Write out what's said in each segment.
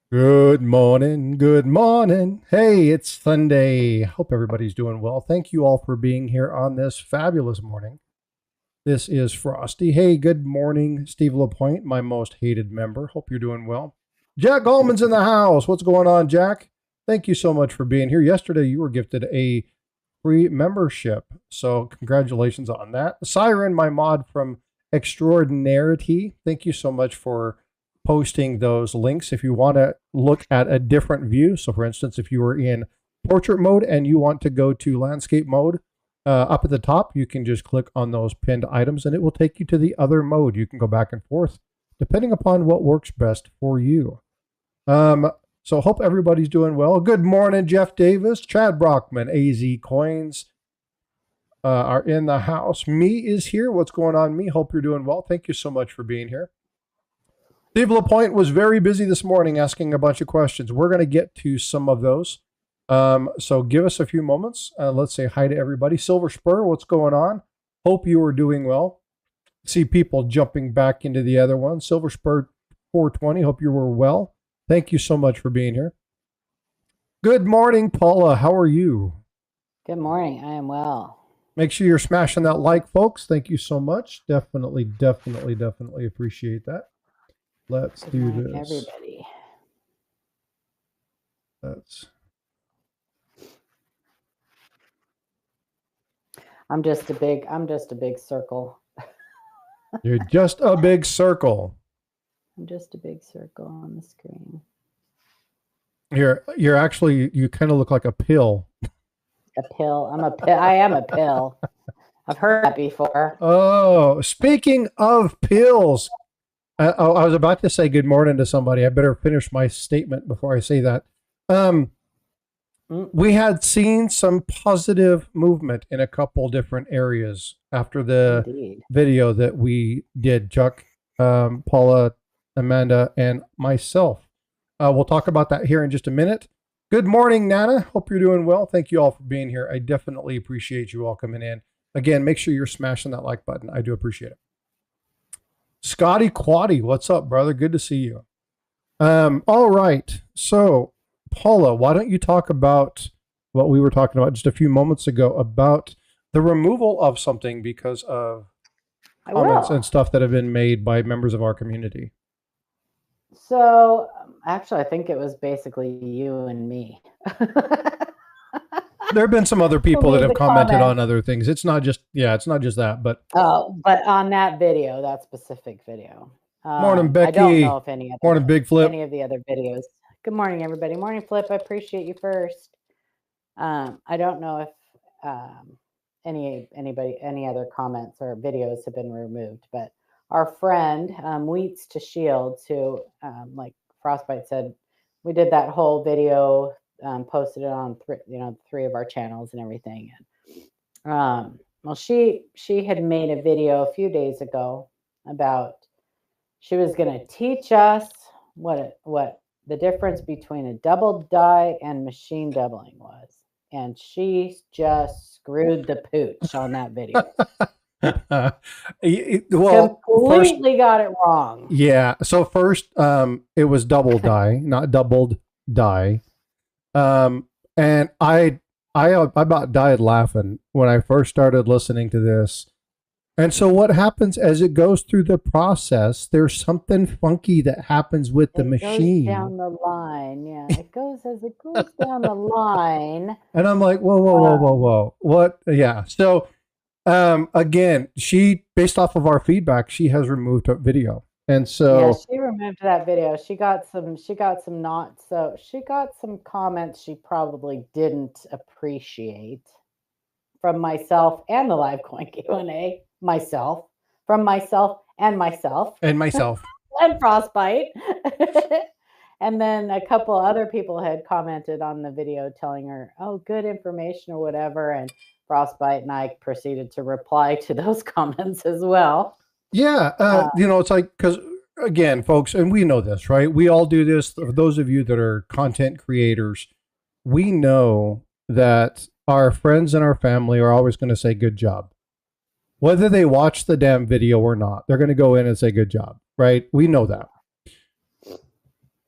Good morning. Good morning. Hey, it's Sunday. Hope everybody's doing well. Thank you all for being here on this fabulous morning. This is Frosty. Hey, good morning, Steve LaPointe, my most hated member. Hope you're doing well. Jack Goldman's in the house. What's going on, Jack? Thank you so much for being here. Yesterday, you were gifted a free membership, so congratulations on that. Siren, my mod from Extraordinarity, thank you so much for posting those links if you want to look at a different view. So, for instance, if you were in portrait mode and you want to go to landscape mode, up at the top, you can just click on those pinned items and it will take you to the other mode. You can go back and forth depending upon what works best for you. So, hope everybody's doing well. Good morning, Jeff Davis, Chad Brockman, AZ Coins are in the house. Me is here. What's going on, me? Hope you're doing well. Thank you so much for being here. Steve LaPointe was very busy this morning asking a bunch of questions. We're going to get to some of those. So give us a few moments. Let's say hi to everybody. Silver Spur, what's going on? Hope you are doing well. See people jumping back into the other one. Silver Spur 420, hope you were well. Thank you so much for being here. Good morning, Paula. How are you? Good morning. I am well. Make sure you're smashing that like, folks. Thank you so much. Definitely appreciate that. Let's do this. Everybody. I'm just a big circle. You're just a big circle. I'm just a big circle on the screen. You're actually, you kind of look like a pill. A pill. I am a pill. I've heard that before. Oh, speaking of pills, I was about to say good morning to somebody. I better finish my statement before I say that. We had seen some positive movement in a couple different areas after the video that we did, Chuck, Paula, Amanda, and myself. We'll talk about that here in just a minute. Good morning, Nana. Hope you're doing well. Thank you all for being here. I definitely appreciate you all coming in. Again, make sure you're smashing that like button. I do appreciate it. Scotty Quaddy, what's up, brother? Good to see you. All right. So, Paula, why don't you talk about what we were talking about just a few moments ago about the removal of something because of comments and stuff that have been made by members of our community? So, actually, I think it was basically you and me. There have been some other people that have commented on other things. It's not just that, but but on that video, that specific video. Morning, Becky. I don't know if morning, Big Flip. Any of the other videos. Good morning, everybody. Morning, Flip. I appreciate you first. I don't know if any other comments or videos have been removed, but our friend Wheats to Shields, who like Frostbyte said, we did that whole video, posted it on three of our channels and everything. And well, she had made a video a few days ago about she was going to teach us what the difference between a double die and machine doubling was. And she just screwed the pooch on that video. Well, completely got it wrong. Yeah. So first, it was double die, not doubled die. And I about died laughing when I first started listening to this. And so what happens as it goes through the process, there's something funky that happens with the machine. Goes down the line. Yeah, it goes down the line. And I'm like, whoa. What? Yeah. So, again, she, based off of our feedback, she has removed a video. And so yeah, she removed that video. She got some comments she probably didn't appreciate from myself and the live coin Q&A. From myself and Frostbyte. And then a couple other people had commented on the video telling her, oh, good information or whatever. And Frostbyte and I proceeded to reply to those comments as well. Yeah. It's like, because again, folks, and we know this, right? We all do this. For those of you that are content creators, we know that our friends and our family are always going to say good job. Whether they watch the damn video or not, they're going to go in and say good job, right? We know that.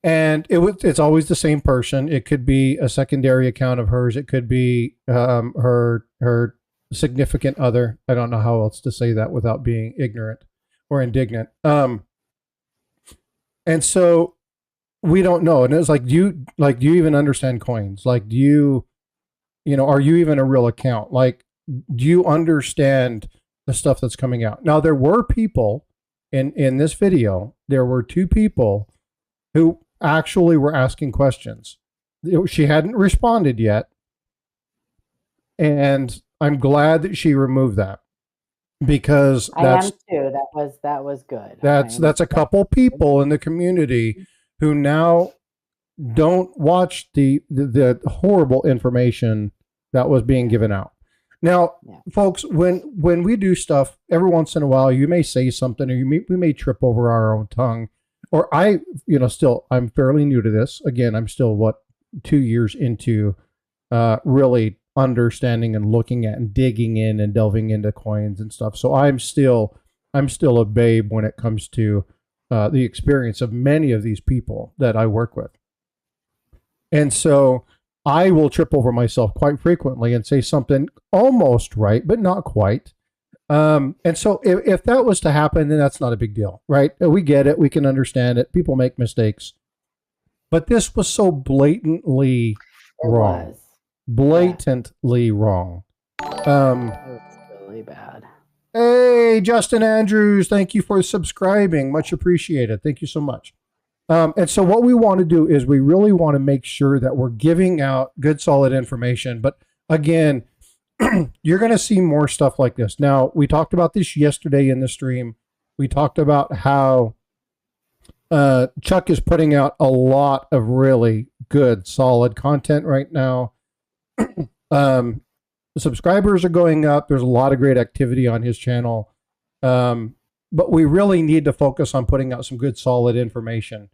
And it's always the same person. It could be a secondary account of hers. It could be her significant other. I don't know how else to say that without being ignorant or indignant. And so we don't know. And it's like, do you even understand coins? Like, are you even a real account? Like, do you understand the stuff that's coming out? Now, there were people in this video. There were two people who actually were asking questions. She hadn't responded yet, and I'm glad that she removed that, because I am too. That was good. That's a couple people in the community who now don't watch the horrible information that was being given out. Now, folks, when we do stuff, every once in a while, you may say something, or we may trip over our own tongue. Or I'm fairly new to this. Again, I'm still 2 years into really understanding and looking at and digging in and delving into coins and stuff. So I'm still a babe when it comes to the experience of many of these people that I work with. And so I will trip over myself quite frequently and say something almost right, but not quite. And so if that was to happen, then that's not a big deal, right? We get it. We can understand it. People make mistakes. But this was so blatantly wrong. Blatantly wrong. It was really bad. Hey, Justin Andrews, thank you for subscribing. Much appreciated. Thank you so much. And so what we want to do is we really want to make sure that we're giving out good, solid information. But again, you're going to see more stuff like this. Now, we talked about this yesterday in the stream. We talked about how Chuck is putting out a lot of really good, solid content right now. The subscribers are going up. There's a lot of great activity on his channel. But we really need to focus on putting out some good, solid information.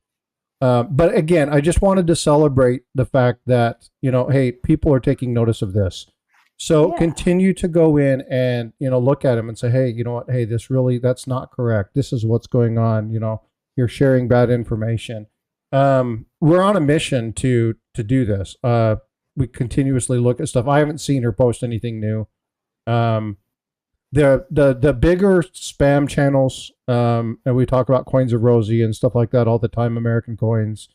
But again, I just wanted to celebrate the fact that, hey, people are taking notice of this. So continue to go in and, look at them and say, hey, you know what? Hey, that's not correct. This is what's going on. You're sharing bad information. We're on a mission to do this. We continuously look at stuff. I haven't seen her post anything new. The bigger spam channels, and we talk about Coins of Rosie and stuff like that all the time, American Coins.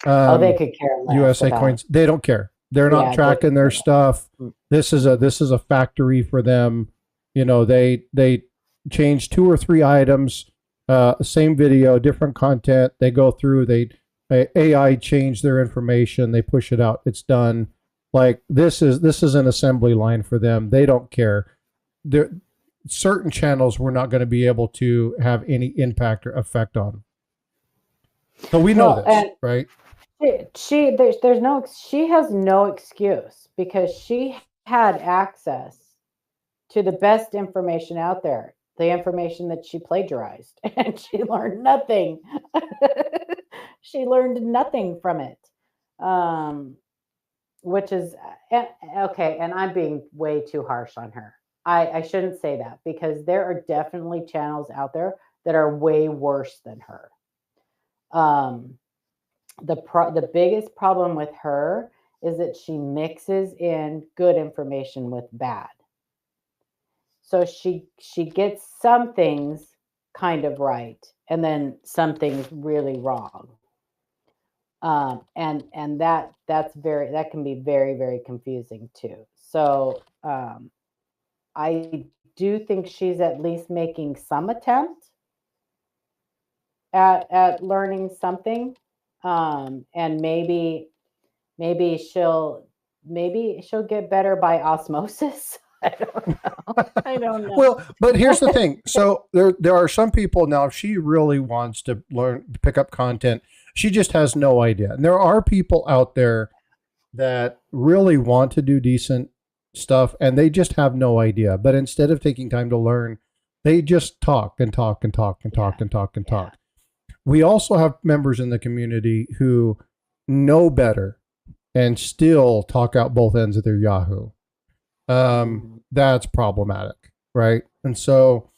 They could care less. USA Coins. They don't care. They're not tracking their stuff. This is a factory for them. They change 2 or 3 items, same video, different content. They go through, AI change their information. They push it out. It's done. Like this is an assembly line for them. They don't care. Certain channels we're not going to be able to have any impact or effect on. So we know this, right? She has no excuse, because she had access to the best information out there, the information that she plagiarized, and she learned nothing. She learned nothing from it. Which is okay, and I'm being way too harsh on her. I shouldn't say that, because there are definitely channels out there that are way worse than her. The biggest problem with her is that she mixes in good information with bad. So she gets some things kind of right, and then some things really wrong. And that can be very, very confusing too. So I do think she's at least making some attempt at learning something. And maybe she'll get better by osmosis. I don't know. Well, but here's the thing. So there are some people now, if she really wants to learn to pick up content, she just has no idea. And there are people out there that really want to do decent stuff, and they just have no idea. But instead of taking time to learn, they just talk and talk and talk and talk and talk and talk. We also have members in the community who know better and still talk out both ends of their Yahoo. That's problematic, right? And so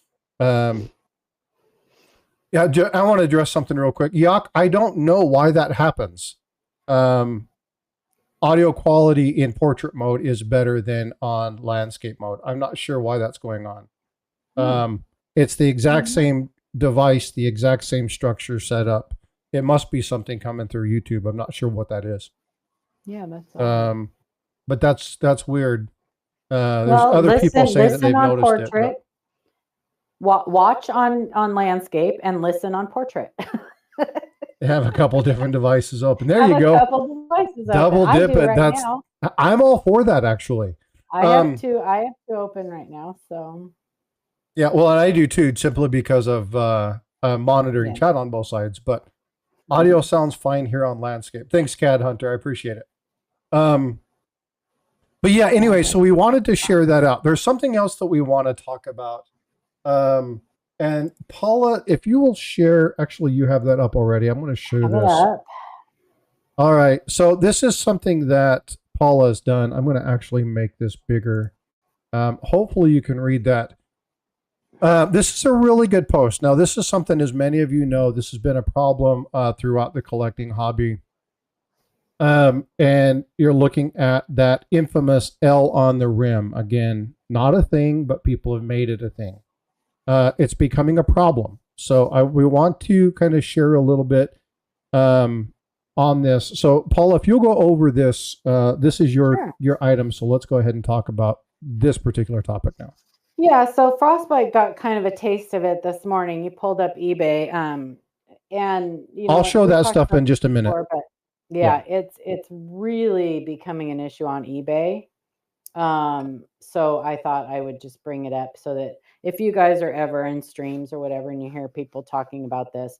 Yeah, I want to address something real quick. Yuck, I don't know why that happens. Um, Audio quality in portrait mode is better than on landscape mode. I'm not sure why that's going on. Hmm. It's the exact Mhm. same device, the exact same structure set up. It must be something coming through YouTube. I'm not sure what that is. Yeah, that's odd. Um, but that's weird. There's Well, other people saying that listen they've on noticed it, but portrait, watch on landscape, and listen on portrait. they have a couple different devices open. There Have you a go. couple devices open. Double I dip do it. right That's now. I'm all for that actually. I have Um, two. I have two open right now. So yeah, well, and I do too, simply because of monitoring yeah. chat on both sides. But audio Mhm. sounds fine here on landscape. Thanks, Cad Hunter. I appreciate it. Um, but yeah, All anyway, so right. we wanted to share that out. There's something else that we want to talk about. Um, and Paula, if you will share, actually, you have that up already. I'm going to share Have it this. up. All right. So this is something that Paula has done. I'm going to actually make this bigger. Hopefully, you can read that. This is a really good post. Now, this is something, as many of you know, this has been a problem throughout the collecting hobby. And you're looking at that infamous L on the rim. Again, not a thing, but people have made it a thing. It's becoming a problem. So we want to kind of share a little bit on this. So, Paul, if you'll go over this, this is Sure. your item. So let's go ahead and talk about this particular topic now. Yeah, so Frostbite got kind of a taste of it this morning. You pulled up eBay, and I'll show we've that talked stuff about in this just a minute. before, but Yeah. yeah, it's really becoming an issue on eBay. So I thought I would just bring it up so that if you guys are ever in streams or whatever and you hear people talking about this,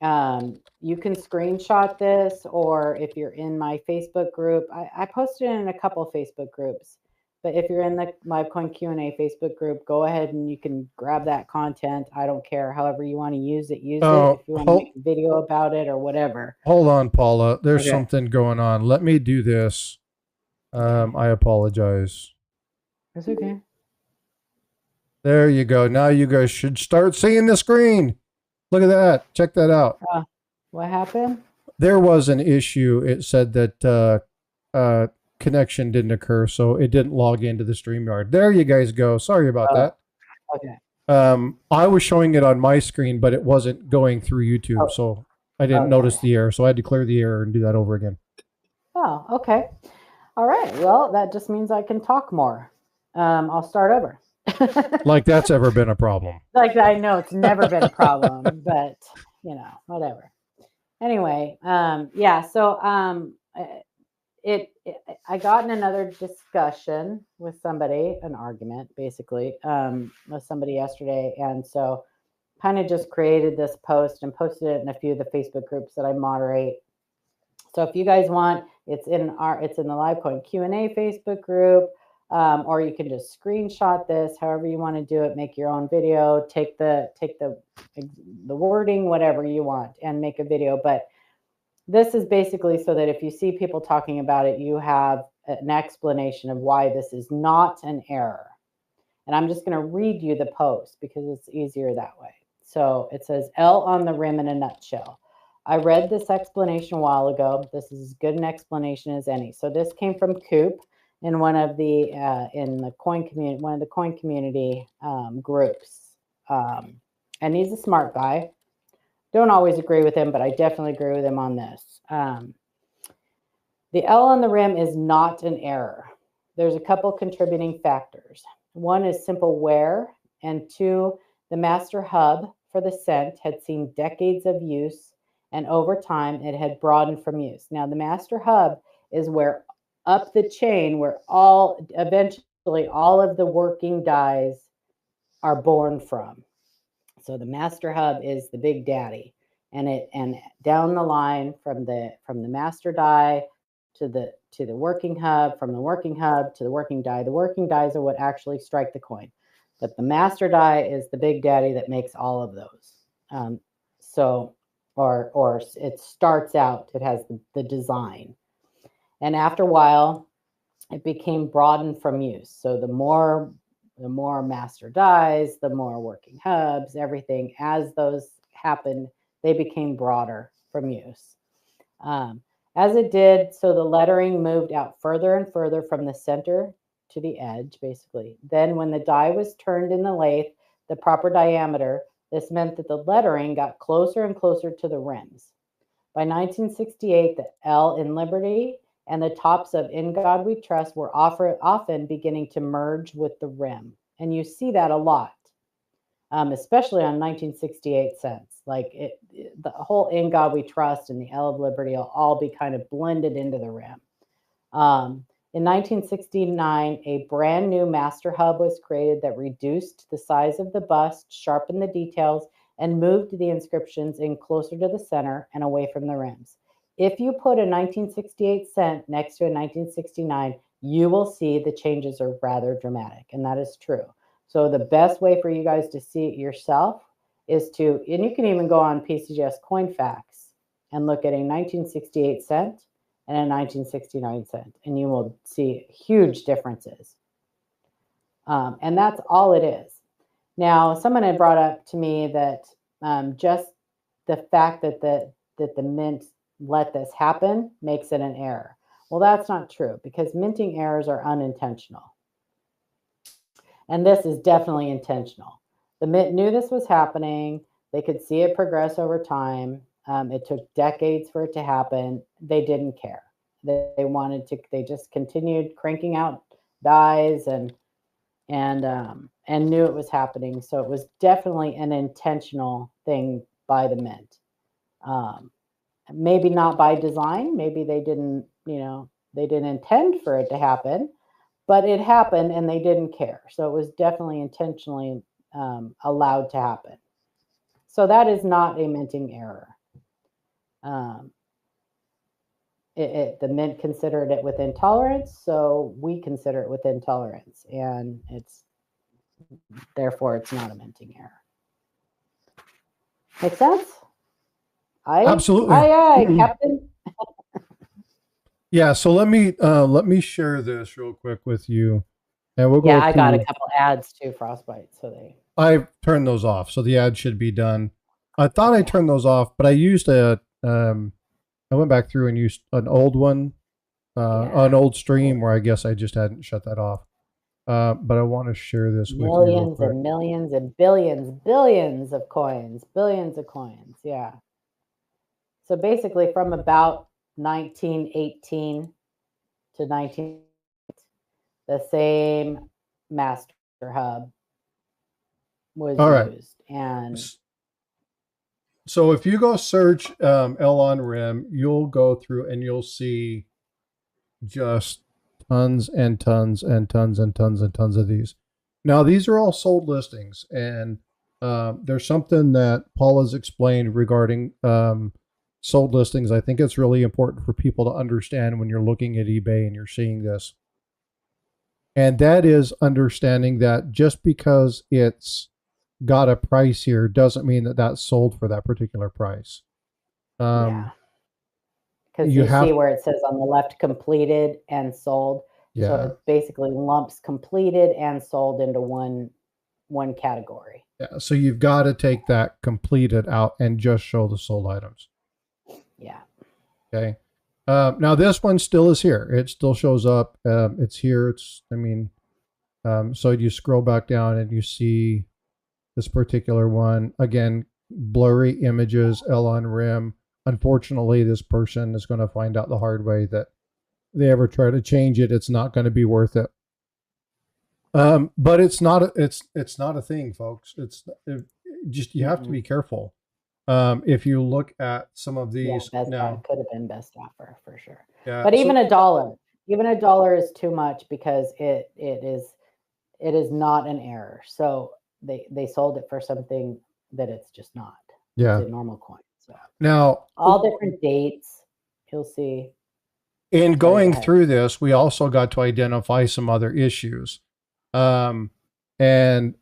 you can screenshot this, or if you're in my Facebook group, I posted it in a couple of Facebook groups. But if you're in the LiveCoin Q&A Facebook group, go ahead and you can grab that content. I don't care. However you want to use it, use it. Oh, If you want to make a video about it or whatever. hold on, Paula. There's Okay. something going on. Let me do this. Okay. I apologize. That's okay. There you go. Now you guys should start seeing the screen. Look at that. Check that out. What happened? There was an issue. It said that connection didn't occur, so it didn't log into the StreamYard. There you guys go. Sorry about Oh, that. okay. I was showing it on my screen, but it wasn't going through YouTube, Oh, so I didn't notice okay. the error. So I had to clear the error and do that over again. Oh, okay. All right. Well, that just means I can talk more. I'll start over. Like that's ever been a problem. Like I know it's never been a problem, but whatever. Anyway, yeah. So I got in another discussion with somebody, an argument basically, with somebody yesterday, and so kind of just created this post and posted it in a few of the Facebook groups that I moderate. So if you guys want, it's in the LiveCoin Q&A Facebook group, or you can just screenshot this, however you want to do it. Make your own video, take the wording, whatever you want, and make a video. But this is basically so that if you see people talking about it, you have an explanation of why this is not an error. And I'm just going to read you the post because it's easier that way. So it says L on the rim in a nutshell. I read this explanation a while ago. This is as good an explanation as any. So this came from Coop in one of the coin community groups, and he's a smart guy. Don't always agree with him, but I definitely agree with him on this. The L on the rim is not an error. There's a couple contributing factors. One is simple wear, and two, the master hub for the cent had seen decades of use, and over time it had broadened from use. Now, the master hub is where up the chain, where eventually all of the working dies are born from. So the master hub is the big daddy, and down the line from the master die to the working hub, from the working hub to the working die. The working dies are what actually strike the coin, but the master die is the big daddy that makes all of those. So, or it starts out. It has the design, and after a while, it became broadened from use. So the more master dies, the more working hubs, everything happened, they became broader from use. As it did, so the lettering moved out further and further from the center to the edge, basically. Then when the die was turned in the lathe, the proper diameter, this meant that the lettering got closer and closer to the rims. By 1968, the L in Liberty and the tops of In God We Trust were often beginning to merge with the rim. And you see that a lot, especially on 1968 cents. Like the whole In God We Trust and the L of Liberty will all be kind of blended into the rim. In 1969, a brand new master hub was created that reduced the size of the bust, sharpened the details, and moved the inscriptions in closer to the center and away from the rims. If you put a 1968 cent next to a 1969, you will see the changes are rather dramatic, and that is true. So the best way for you guys to see it yourself is to, and you can even go on PCGS Coin Facts and look at a 1968 cent and a 1969 cent, and you will see huge differences. And that's all it is. Now, someone had brought up to me that just the fact that the mint let this happen makes it an error. Well, that's not true, because minting errors are unintentional. And this is definitely intentional. The mint knew this was happening. They could see it progress over time. It took decades for it to happen. They didn't care. They just continued cranking out dies and knew it was happening. So it was definitely an intentional thing by the mint. Maybe not by design. Maybe they didn't intend for it to happen, but it happened and they didn't care. So it was definitely intentionally allowed to happen. So that is not a minting error. The mint considered it within tolerance, so we consider it within tolerance, and therefore it's not a minting error. Make sense? Absolutely. Aye, Captain. Yeah, so let me share this real quick with you, and we'll go. Yeah, I got a couple ads too, Frostbyte. So I turned those off, so the ad should be done. I thought I turned those off, but I used I went back through and used an old one, an old stream where I guess I just hadn't shut that off. But I want to share this with you. Millions and millions and billions of coins, billions of coins. Yeah. So basically from about 1918 to 19, the same master hub was used. And so if you go search L on Rim, you'll go through and you'll see just tons and tons and tons and tons and tons of these. Now, these are all sold listings, and there's something that Paul has explained regarding sold listings. I think it's really important for people to understand when you're looking at eBay and you're seeing this. And that is understanding that just because it's got a price here doesn't mean that that's sold for that particular price. Yeah. Because you see where it says on the left completed and sold. Yeah. So it basically lumps completed and sold into one category. Yeah. So you've got to take that completed out and just show the sold items. Yeah. Okay. Now this one still is here. It still shows up. It's here. So you scroll back down and you see this particular one. Again, blurry images, L on Rim. Unfortunately, this person is going to find out the hard way that they ever try to change it, it's not going to be worth it. But it's not a thing, folks. You have to be careful. If you look at some of these, now could have been best offer for sure. Yeah, but even a dollar is too much, because it is not an error. So they sold it for something that it's just not. Yeah, it's a normal coin. So now all different dates, you'll see. In going through this, we also got to identify some other issues. And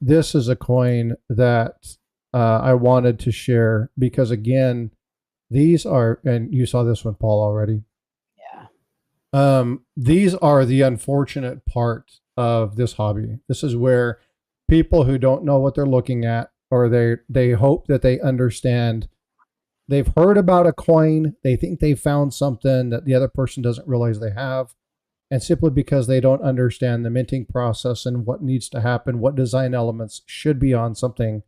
this is a coin that I wanted to share because, again, these are, and you saw this one, Paul, already. Yeah. These are the unfortunate part of this hobby. This is where people who don't know what they're looking at or they hope that they understand. They've heard about a coin. They think they found something that the other person doesn't realize they have. And simply because they don't understand the minting process and what needs to happen, what design elements should be on something,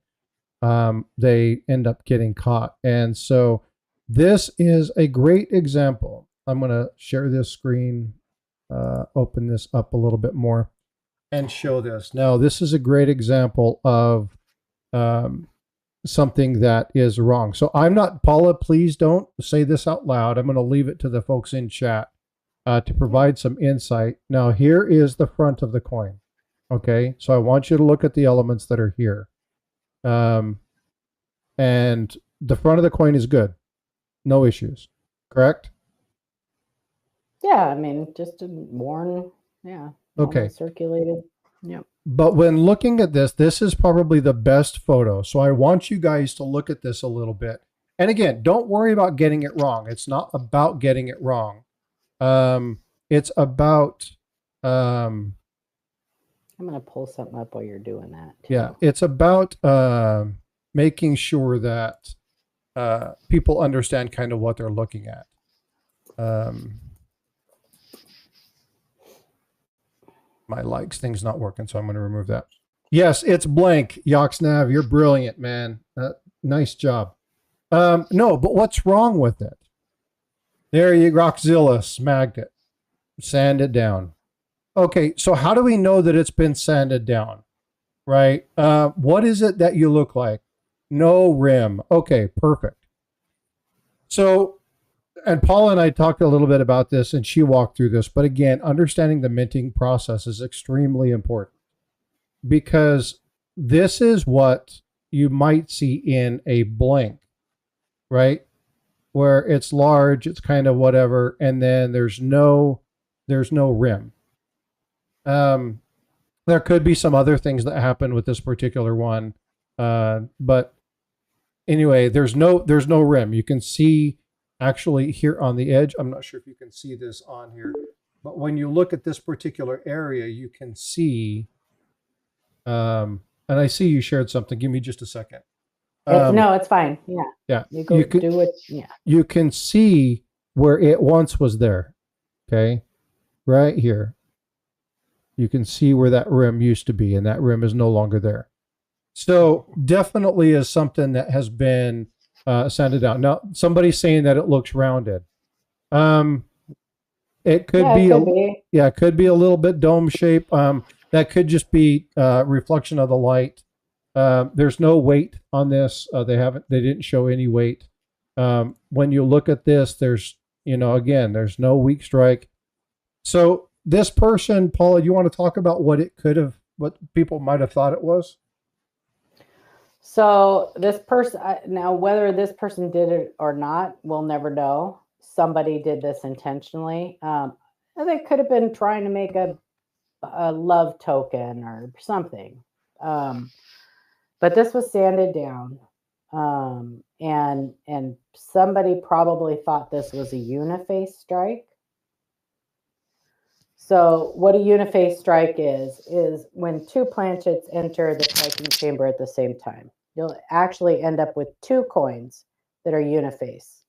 they end up getting caught. And so this is a great example. I'm going to share this screen, open this up a little bit more, and show this. Now, this is a great example of something that is wrong. So I'm not, Paula, please don't say this out loud. I'm going to leave it to the folks in chat to provide some insight. Now, here is the front of the coin. Okay, so I want you to look at the elements that are here. And the front of the coin is good. No issues, correct? Yeah, I mean, just worn, yeah. Okay. Circulated. Yep. But when looking at this, this is probably the best photo. So I want you guys to look at this a little bit. And again, don't worry about getting it wrong. It's not about getting it wrong. It's about I'm gonna pull something up while you're doing that too. Yeah, it's about making sure that people understand kind of what they're looking at. My likes thing's not working, so I'm going to remove that. Yes, it's blank. Yoxnav, you're brilliant, man. Nice job. No, but what's wrong with it? There you Rockzilla smagged it. Sand it down. Okay, so how do we know that it's been sanded down? Right? What is it that you look like? No rim. Okay, perfect. So, and Paula and I talked a little bit about this, and she walked through this. But again, understanding the minting process is extremely important, because this is what you might see in a blank, right? Where it's large, it's kind of whatever, and then there's no rim. There could be some other things that happen with this particular one, but anyway, there's no rim. You can see actually here on the edge. I'm not sure if you can see this on here, but when you look at this particular area, you can see. And I see you shared something. Give me just a second. No, it's fine. Yeah. Yeah. You go do it. Yeah. You can see where it once was there. Okay. Right here. You can see where that rim used to be, and that rim is no longer there. So definitely is something that has been sanded out. Now, somebody's saying that it looks rounded. It could be. Yeah, it could be a little bit dome shape. That could just be reflection of the light. There's no weight on this. They didn't show any weight. When you look at this, there's, again, there's no weak strike. So this person, Paula, you want to talk about what people might have thought it was? So this person, now whether this person did it or not, we'll never know. Somebody did this intentionally. They could have been trying to make a love token or something. But this was sanded down. And somebody probably thought this was a uniface strike. So what a uniface strike is when two planchets enter the striking chamber at the same time. You'll actually end up with two coins that are uniface.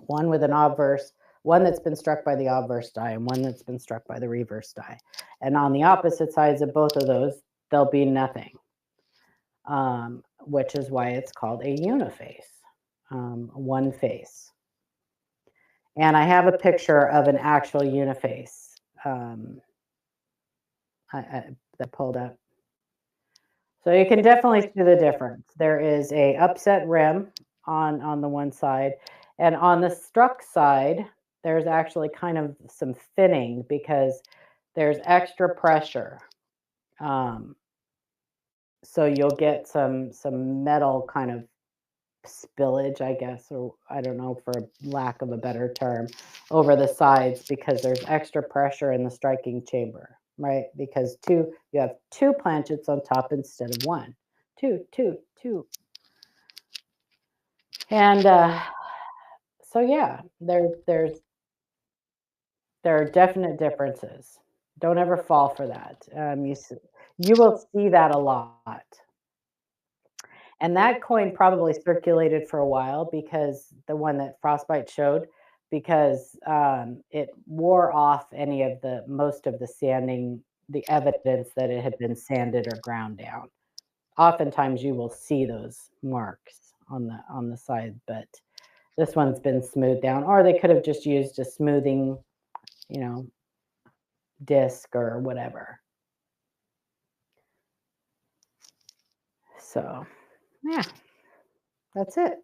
One with an obverse, one that's been struck by the obverse die, and one that's been struck by the reverse die. And on the opposite sides of both of those, there'll be nothing, which is why it's called a uniface, one face. And I have a picture of an actual uniface. That pulled up. So you can definitely see the difference. There is a upset rim on the one side, and on the struck side, there's actually kind of some thinning because there's extra pressure. So you'll get some metal kind of spillage, I guess, or I don't know, for lack of a better term, over the sides because there's extra pressure in the striking chamber, right? Because you have two planchets on top instead of one. Two. And so yeah, there are definite differences. Don't ever fall for that. You will see that a lot. And that coin probably circulated for a while, because the one that Frostbyte showed, because it wore off most of the sanding, the evidence that it had been sanded or ground down. Oftentimes you will see those marks on the side, but this one's been smoothed down, or they could have just used a smoothing, disc or whatever. So, yeah, that's it.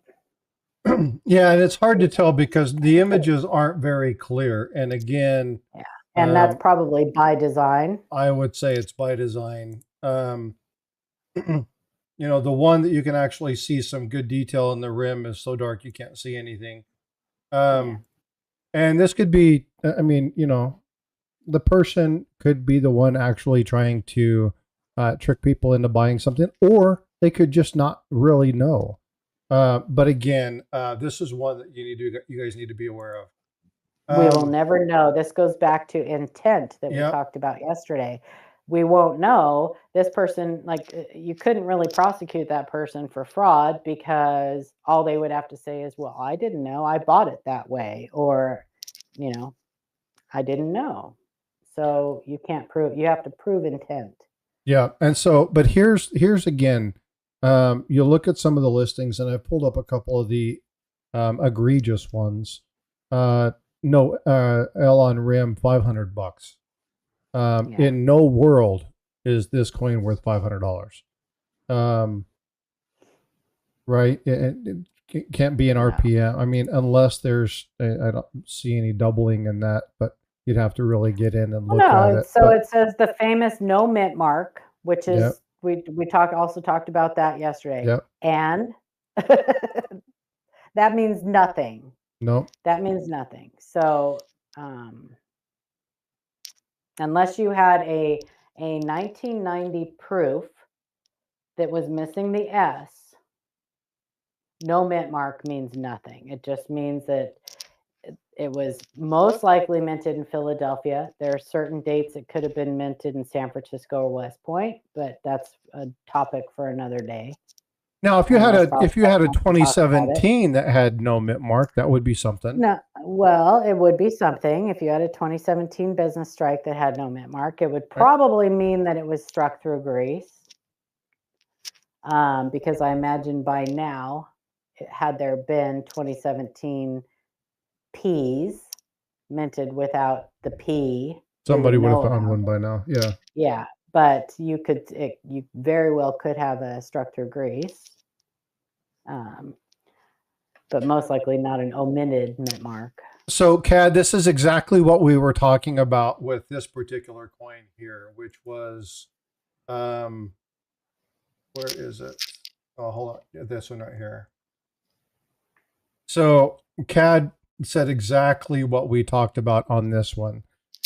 Yeah, and it's hard to tell because the images aren't very clear. And again, Yeah, and that's probably by design. I would say it's by design. The one that you can actually see some good detail in the rim is so dark you can't see anything. And this could be, the person could be the one actually trying to trick people into buying something, or they could just not really know. But again, this is one that you guys need to be aware of. We will never know. This goes back to intent that we talked about yesterday. We won't know. This person, you couldn't really prosecute that person for fraud, because all they would have to say is, well, I didn't know, I bought it that way, or, I didn't know. So you can't prove, you have to prove intent. Yeah. And so, but here's again, you look at some of the listings, and I've pulled up a couple of the egregious ones. No, L on rim, $500. In no world is this coin worth $500. Right? It can't be an RPM. I mean, unless there's, I don't see any doubling in that, but you'd have to really get in and look at it. So it says the famous no mint mark, which is, we also talked about that yesterday. Yep. And that means nothing. No. That means nothing. So unless you had a 1990 proof that was missing the S, no mint mark means nothing. It just means that it was most likely minted in Philadelphia. There are certain dates it could have been minted in San Francisco or West Point, but that's a topic for another day. Now, if you had a 2017 that had no mint mark, that would be something. No, well, it would be something. If you had a 2017 business strike that had no mint mark, it would probably mean that it was struck through grease. Because I imagine by now, had there been 2017 P's minted without the P, somebody would have found one by now. Yeah. Yeah. But you very well could have a struck through grease, but most likely not an omitted mint mark. So, Cad, this is exactly what we were talking about with this particular coin here, which was, where is it? Oh, hold on. This one right here. So, Cad said exactly what we talked about on this one.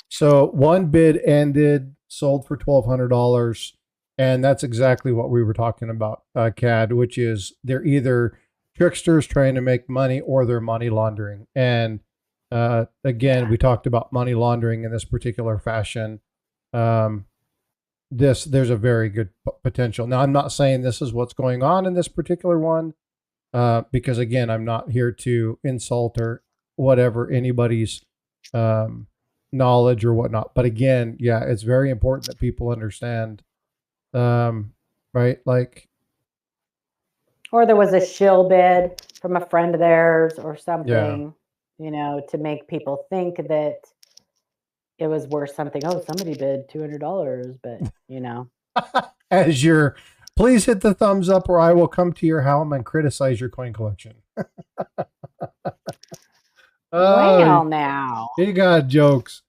So, one bid ended, sold for $1,200, and that's exactly what we were talking about, Cad, which is they're either tricksters trying to make money or they're money laundering. And again, we talked about money laundering in this particular fashion. There's a very good potential. Now, I'm not saying this is what's going on in this particular one, because again, I'm not here to insult or whatever anybody's knowledge or whatnot. But again, yeah, it's very important that people understand, right? Like, or there was a shill bid from a friend of theirs or something, to make people think that it was worth something. Oh, somebody bid $200, but as your, please hit the thumbs up or I will come to your home and criticize your coin collection. Well, now you got jokes.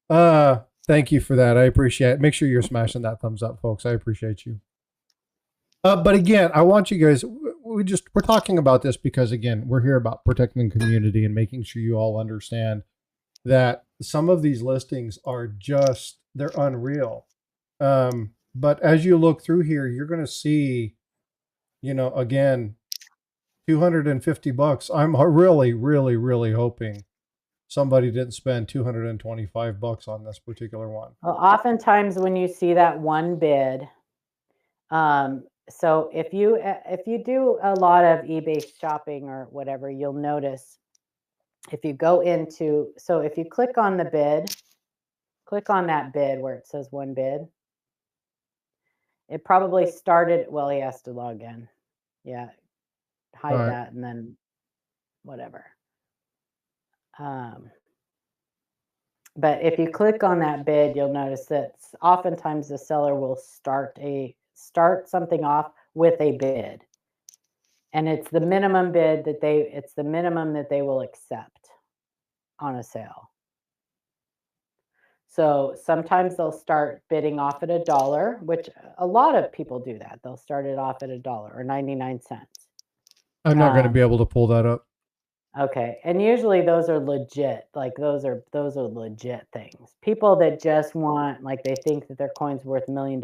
Thank you for that. I appreciate it. Make sure you're smashing that thumbs up, folks. I appreciate you. But again, I want you guys, we're talking about this because again, we're here about protecting the community and making sure you all understand that some of these listings are just, they're unreal. But as you look through here, you're going to see, again, $250. I'm really, really, really hoping somebody didn't spend $225 on this particular one. Well, oftentimes when you see that one bid, So if you do a lot of eBay shopping or whatever, you'll notice if you go into, so if you click on the bid, click on that bid where it says one bid, it probably started, well, he has to log in. Yeah, hide Right. that and then whatever. But if you click on that bid, you'll notice that oftentimes the seller will start something off with a bid. And it's the minimum bid that it's the minimum that they will accept on a sale. So sometimes they'll start bidding off at $1, which a lot of people do that. They'll start it off at $1 or 99 cents. I'm not going to be able to pull that up. Okay. And usually those are legit. Like those are legit things. People that just want, like they think that their coin's worth $1 million,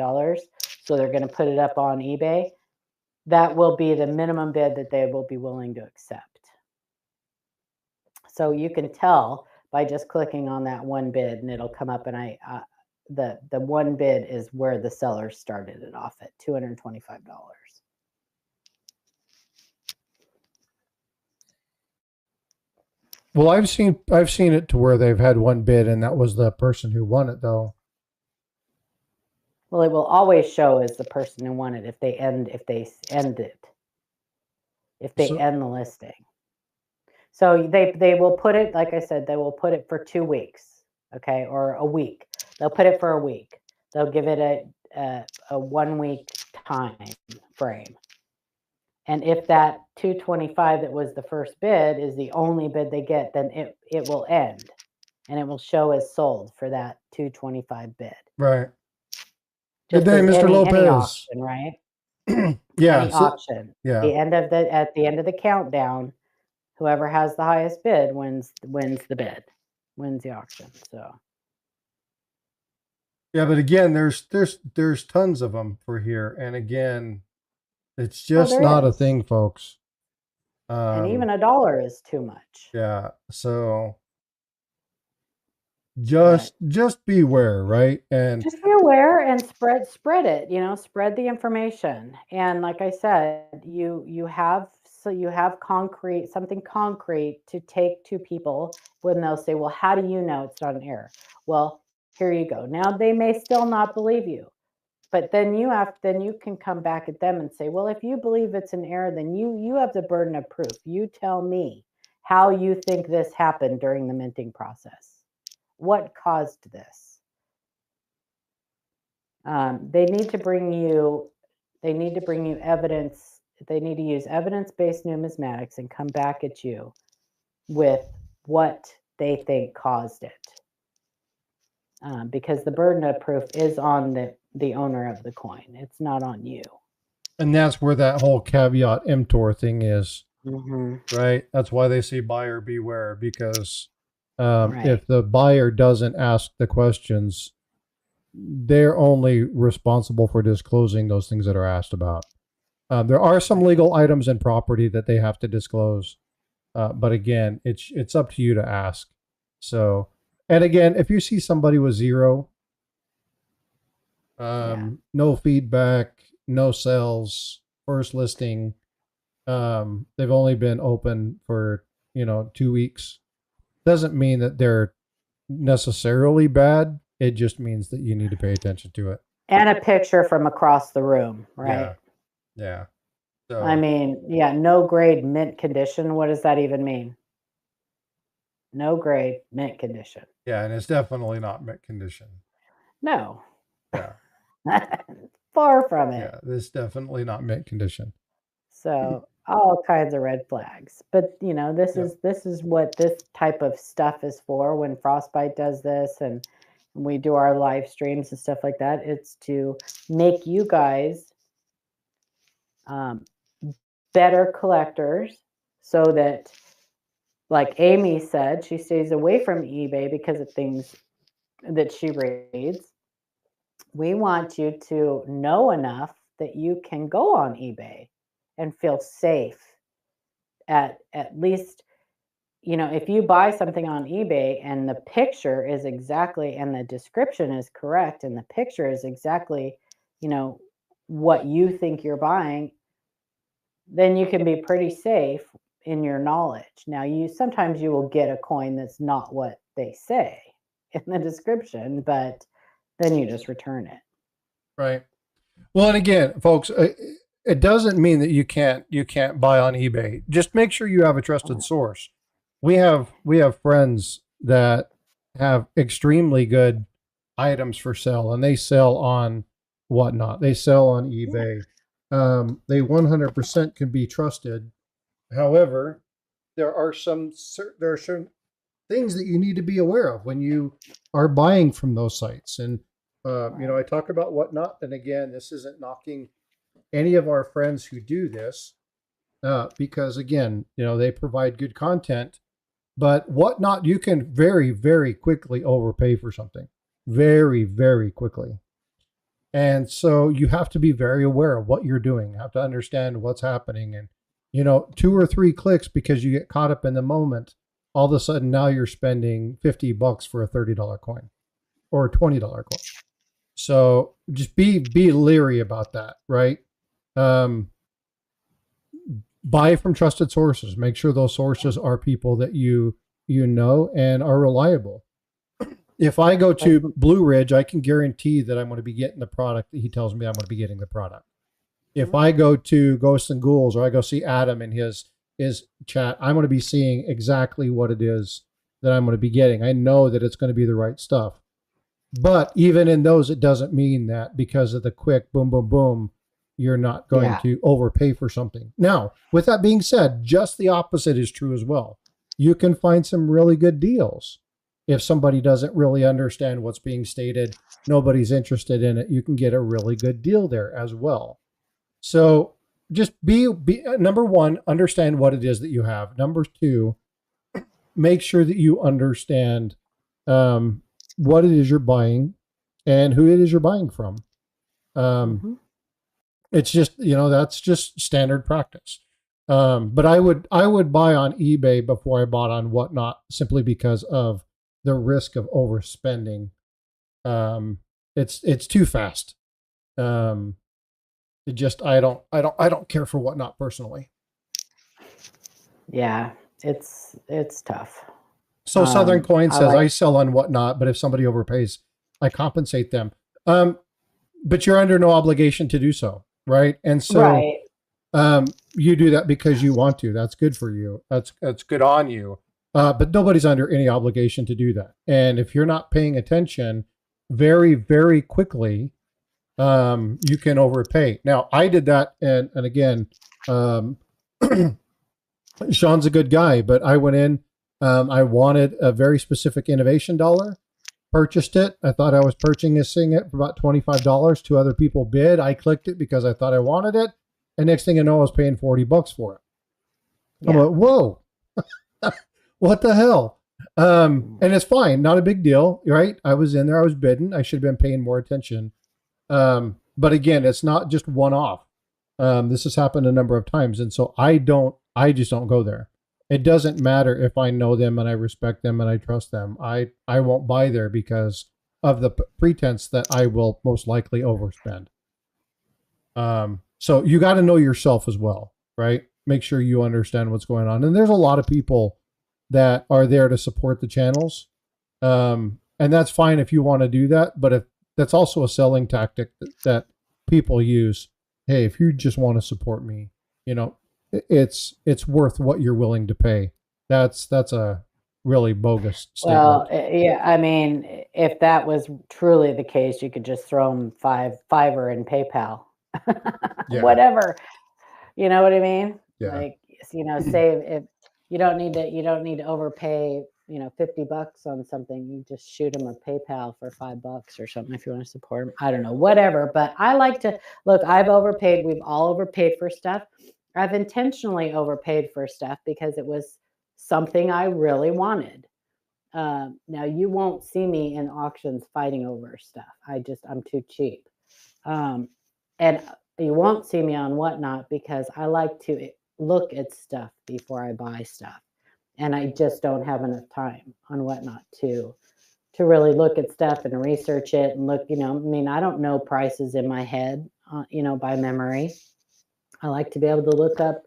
so they're going to put it up on eBay. That will be the minimum bid that they will be willing to accept. So you can tell by just clicking on that one bid, and it'll come up, and the one bid is where the seller started it off at $225. Well, I've seen it to where they've had one bid, and that was the person who won it, though. Well, it will always show as the person who won it if they end it, if they end the listing. So they will put it, like I said, they will put it for 2 weeks, okay, or a week. They'll put it for a week. They'll give it a 1 week time frame. And if that 225 that was the first bid is the only bid they get, then it will end, and it will show as sold for that 225 bid. Right. Just Good day, Mr. Lopez. Any auction, right? Yeah. Any auction. Yeah. At the end of the countdown, whoever has the highest bid wins the bid, wins the auction. So. Yeah, but again, there's tons of them for here, and again, it's just not a thing, folks. And even $1 is too much. Yeah. So just beware, right? And just be aware and spread it, spread the information. And like I said, you have something concrete to take to people when they'll say, well, how do you know it's not an error? Well, here you go. Now they may still not believe you, but then you can come back at them and say, well, if you believe it's an error, then you have the burden of proof. You tell me how you think this happened during the minting process. What caused this? They need to bring you evidence. They need to use evidence-based numismatics and come back at you with what they think caused it. Because the burden of proof is on the owner of the coin. It's not on you. And that's where that whole caveat emptor thing is, mm-hmm. Right? That's why they say buyer beware, because if the buyer doesn't ask the questions, they're only responsible for disclosing those things that are asked about. There are some legal items and property that they have to disclose, but again, it's up to you to ask. So, and again, if you see somebody with zero, no feedback, no sales, first listing, they've only been open for 2 weeks, doesn't mean that they're necessarily bad. It just means that you need to pay attention to it. And a picture from across the room, right? Yeah. So, I mean, no grade, mint condition. What does that even mean? No grade, mint condition. Yeah, and it's definitely not mint condition. No. Yeah. Far from it. Yeah, this is definitely not mint condition. So all kinds of red flags. But this is what this type of stuff is for. When Frostbyte does this and we do our live streams and stuff like that, it's to make you guys better collectors, so that, like Amy said, she stays away from eBay because of things that she reads. We want you to know enough that you can go on eBay and feel safe. At least, if you buy something on eBay and the picture is exactly, and the description is correct, and the picture is exactly, what you think you're buying, then you can be pretty safe in your knowledge. Now, sometimes you will get a coin that's not what they say in the description, but then you just return it. Right. Well, and again, folks, it doesn't mean that you can't buy on eBay. Just make sure you have a trusted source. We have friends that have extremely good items for sale, and they sell on Whatnot. They sell on eBay. They 100% can be trusted. However, there are some things that you need to be aware of when you are buying from those sites. And I talk about Whatnot, and again, this isn't knocking any of our friends who do this, because again, they provide good content. But Whatnot, you can very, very quickly overpay for something, very, very quickly. And so you have to be very aware of what you're doing. You have to understand what's happening. And 2 or 3 clicks, because you get caught up in the moment, all of a sudden now you're spending $50 for a $30 coin or a $20 coin. So just be leery about that, right? Buy from trusted sources. Make sure those sources are people that you know and are reliable. If I go to Blue Ridge, I can guarantee that I'm going to be getting the product that he tells me I'm going to be getting the product. If I go to Ghosts and Ghouls, or I go see Adam in his chat, I'm going to be seeing exactly what it is that I'm going to be getting. I know that it's going to be the right stuff. But even in those, it doesn't mean that because of the quick boom, boom, boom, you're not going to overpay for something. Now, with that being said, just the opposite is true as well. You can find some really good deals. If somebody doesn't really understand what's being stated, nobody's interested in it, you can get a really good deal there as well. So just be number one, understand what it is that you have. Number two, make sure that you understand what it is you're buying and who it is you're buying from. It's just, that's just standard practice. But I would buy on eBay before I bought on Whatnot, simply because of the risk of overspending. It's too fast. I don't care for Whatnot personally. Yeah, it's tough. So Southern Coin says, I sell on Whatnot, but if somebody overpays, I compensate them. But you're under no obligation to do so, right? And so you do that because you want to. That's good for you. That's good on you. But nobody's under any obligation to do that. And if you're not paying attention, very, very quickly, you can overpay. Now, I did that, and again, Sean's a good guy, but I went in, I wanted a very specific innovation dollar, purchased it. I thought I was purchasing it for about $25. 2 other people bid. I clicked it because I thought I wanted it. And next thing I know, I was paying $40 for it. Yeah. I'm like, whoa, what the hell? And it's fine. Not a big deal, right? I was in there, I was bidding. I should have been paying more attention. But again, it's not just one off. This has happened a number of times. And so I just don't go there. It doesn't matter if I know them and I respect them and I trust them. I won't buy there because of the pretense that I will most likely overspend. So you got to know yourself as well, right? Make sure you understand what's going on. And there's a lot of people that are there to support the channels. And that's fine if you want to do that. But if that's also a selling tactic that people use. Hey, if you just want to support me, it's worth what you're willing to pay. That's a really bogus statement. Well, yeah, I mean, if that was truly the case, you could just throw them $5 in PayPal, whatever. You know what I mean? Yeah. Like, save if you don't need to overpay. $50 on something, you just shoot them a PayPal for $5 or something if you want to support them. I don't know, whatever. But I like to look. I've overpaid. We've all overpaid for stuff. I've intentionally overpaid for stuff because it was something I really wanted. Now you won't see me in auctions fighting over stuff. I'm too cheap. And you won't see me on Whatnot because I like to look at stuff before I buy stuff. And I just don't have enough time on Whatnot to really look at stuff and research it and look, I don't know prices in my head. by memory. I like to be able to look up,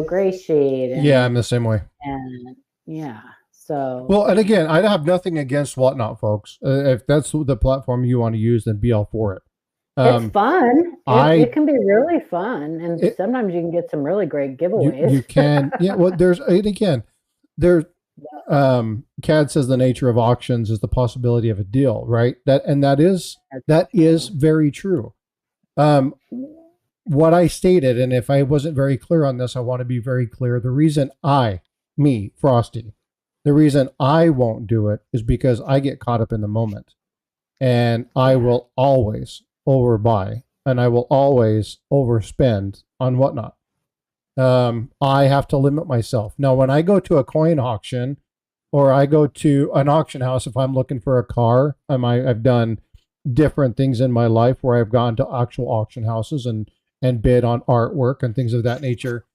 gray shade. Yeah, I'm the same way. And yeah, so. Well, and again, I have nothing against Whatnot, folks. If that's the platform you want to use, then be all for it. It's fun. It can be really fun, and sometimes you can get some really great giveaways. You can, yeah. Well, there's CAD says the nature of auctions is the possibility of a deal, right? That is very true. What I stated, and if I wasn't very clear on this, I want to be very clear. The reason Frosty, the reason I won't do it is because I get caught up in the moment, and I will always overbuy, and I will always overspend on Whatnot. I have to limit myself. Now, when I go to a coin auction or I go to an auction house, if I'm looking for a car, I've done different things in my life where I've gone to actual auction houses and bid on artwork and things of that nature.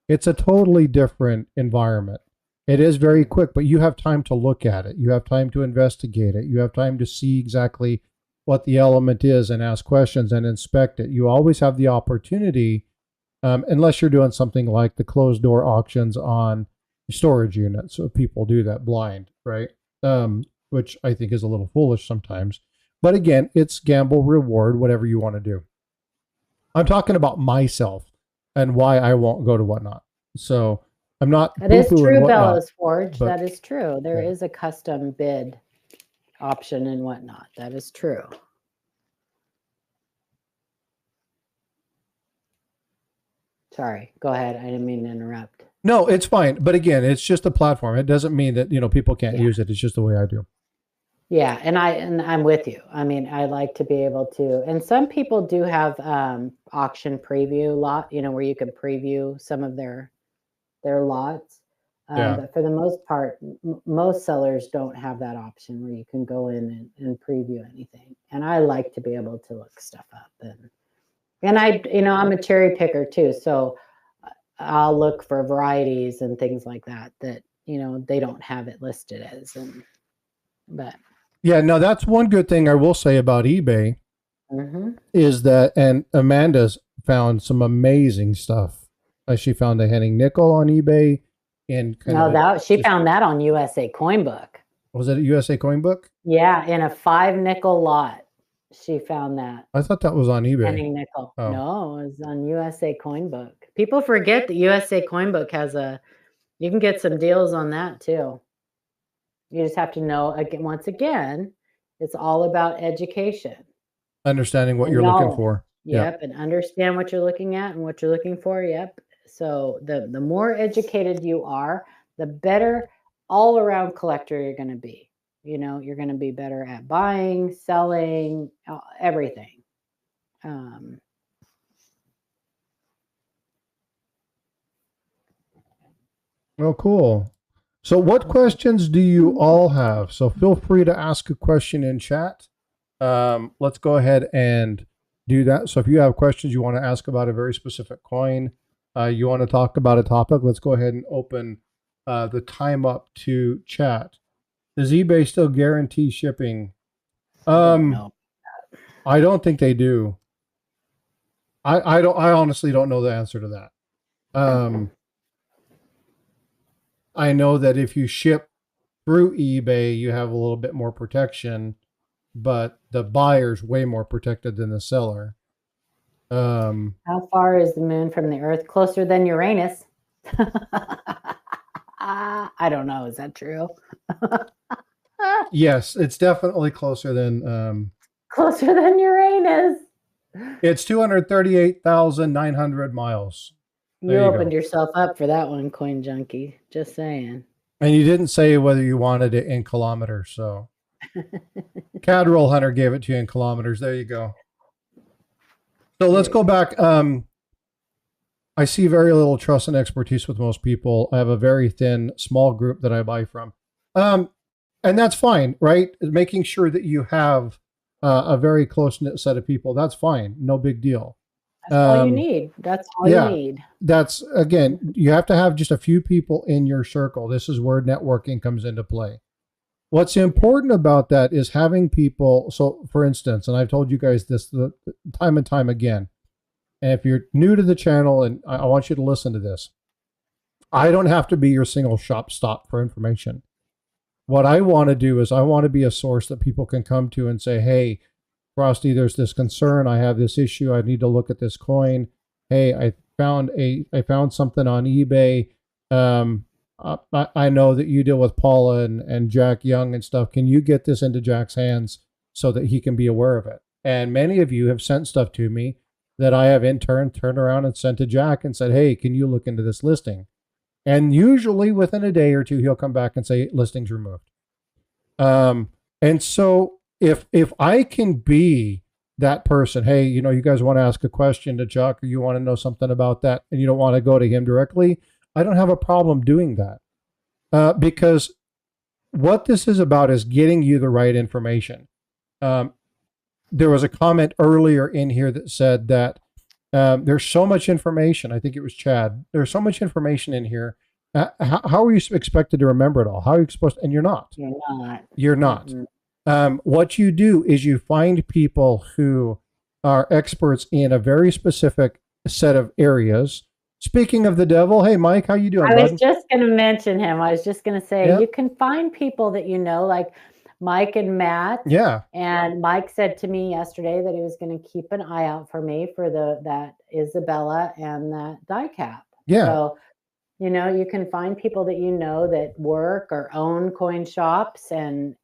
It's a totally different environment. It is very quick, but you have time to look at it. You have time to investigate it. You have time to see exactly what the element is and ask questions and inspect it. You always have the opportunity, unless you're doing something like the closed door auctions on storage units. So people do that blind, right? Which I think is a little foolish sometimes. But again, it's gamble, reward, whatever you want to do. I'm talking about myself and why I won't go to Whatnot. So I'm not. That is true, Bella's Forge. That is true. There is a custom bid option and Whatnot. That is true. Sorry, go ahead. I didn't mean to interrupt. No, it's fine. But again, it's just a platform. It doesn't mean that, people can't use it. It's just the way I do. Yeah, and I'm with you. I mean, I like to be able to, and some people do have auction preview lot, where you can preview some of their lots. But for the most part, most sellers don't have that option where you can go in and preview anything. And I like to be able to look stuff up, and I'm a cherry picker too, so I'll look for varieties and things like that they don't have it listed as, but. Yeah, no, that's one good thing I will say about eBay is that, and Amanda's found some amazing stuff. She found a Henning nickel on eBay. She found that on USA Coin Book. Was it a USA Coin Book? Yeah, in a 5 nickel lot. She found that. I thought that was on eBay. Henning nickel. Oh. No, it was on USA Coin Book. People forget that USA Coin Book you can get some deals on that too. You just have to know, once again, it's all about education. Understanding what you're looking for. Yep, and understand what you're looking at and what you're looking for. Yep. So the more educated you are, the better all-around collector you're going to be. You're going to be better at buying, selling, everything. Well, cool. So what questions do you all have? So feel free to ask a question in chat. Let's go ahead and do that. So if you have questions you want to ask about a very specific coin, you want to talk about a topic, let's go ahead and open the time up to chat. Does eBay still guarantee shipping? No. I don't think they do. I honestly don't know the answer to that. I know that if you ship through eBay, you have a little bit more protection, but the buyer's way more protected than the seller. How far is the moon from the Earth? Closer than Uranus. I don't know. Is that true? Yes, it's definitely closer than Uranus. It's 238,900 miles. You opened yourself up for that one, Coin Junkie. Just saying. And you didn't say whether you wanted it in kilometers, so CAD Roll Hunter gave it to you in kilometers. There you go. So let's go back. I see very little trust and expertise with most people. I have a very thin, small group that I buy from. And that's fine, right? Making sure that you have a very close-knit set of people. That's fine. No big deal. That's all you need. That's all you need. That's, again, you have to have just a few people in your circle. This is where networking comes into play. What's important about that is having people. So, for instance, and I've told you guys this time and time again, and if you're new to the channel, and I want you to listen to this, I don't have to be your single shop stop for information. What I want to do is I want to be a source that people can come to and say, hey, Frosty, there's this concern. I have this issue. I need to look at this coin. Hey, I found something on eBay. I know that you deal with Paula and Jack Young and stuff. Can you get this into Jack's hands so that he can be aware of it? And many of you have sent stuff to me that I have in turn turned around and sent to Jack and said, hey, can you look into this listing? And usually within a day or two, he'll come back and say, listing's removed. And so if I can be that person, hey, you know, you guys want to ask a question to Chuck, or you want to know something about that, and you don't want to go to him directly, I don't have a problem doing that. Because what this is about is getting you the right information. There was a comment earlier in here that said that there's so much information. I think it was Chad. There's so much information in here. How are you expected to remember it all? How are you supposed to? And you're not. You're not. You're not. Mm-hmm. What you do is you find people who are experts in a very specific set of areas. Speaking of the devil, hey, Mike, how you doing, I was bud? just going to mention him. I was just going to say, Yeah. you can find people that you know, like Mike and Matt. Yeah. And Mike said to me yesterday that he was going to keep an eye out for me for that Isabella and that die cap. Yeah. So, you know, you can find people that you know that work or own coin shops and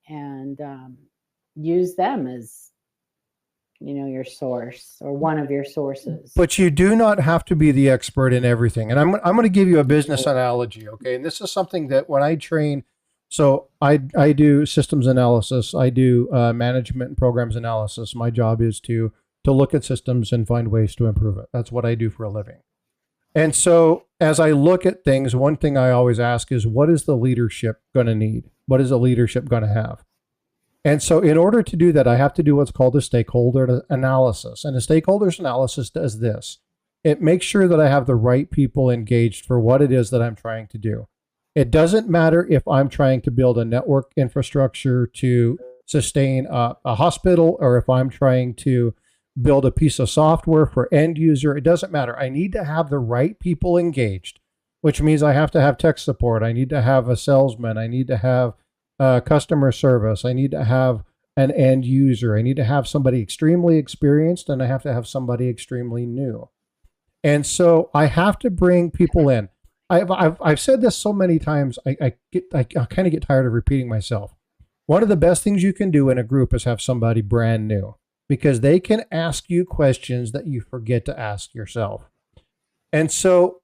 use them as, you know, your source or one of your sources. But you do not have to be the expert in everything. And I'm going to give you a business analogy, okay? And this is something that when I train, so I do systems analysis, I do management and programs analysis. My job is to look at systems and find ways to improve it. That's what I do for a living. And so as I look at things, one thing I always ask is, what is the leadership going to need? What is the leadership going to have? And so in order to do that, I have to do what's called a stakeholder analysis. And a stakeholders analysis does this. It makes sure that I have the right people engaged for what it is that I'm trying to do. It doesn't matter if I'm trying to build a network infrastructure to sustain a hospital, or if I'm trying to build a piece of software for end user. It doesn't matter. I need to have the right people engaged, which means I have to have tech support. I need to have a salesman. I need to have customer service. I need to have an end user. I need to have somebody extremely experienced, and I have to have somebody extremely new. And so I have to bring people in. I've said this so many times, I kind of get tired of repeating myself. One of the best things you can do in a group is have somebody brand new, because they can ask you questions that you forget to ask yourself. And so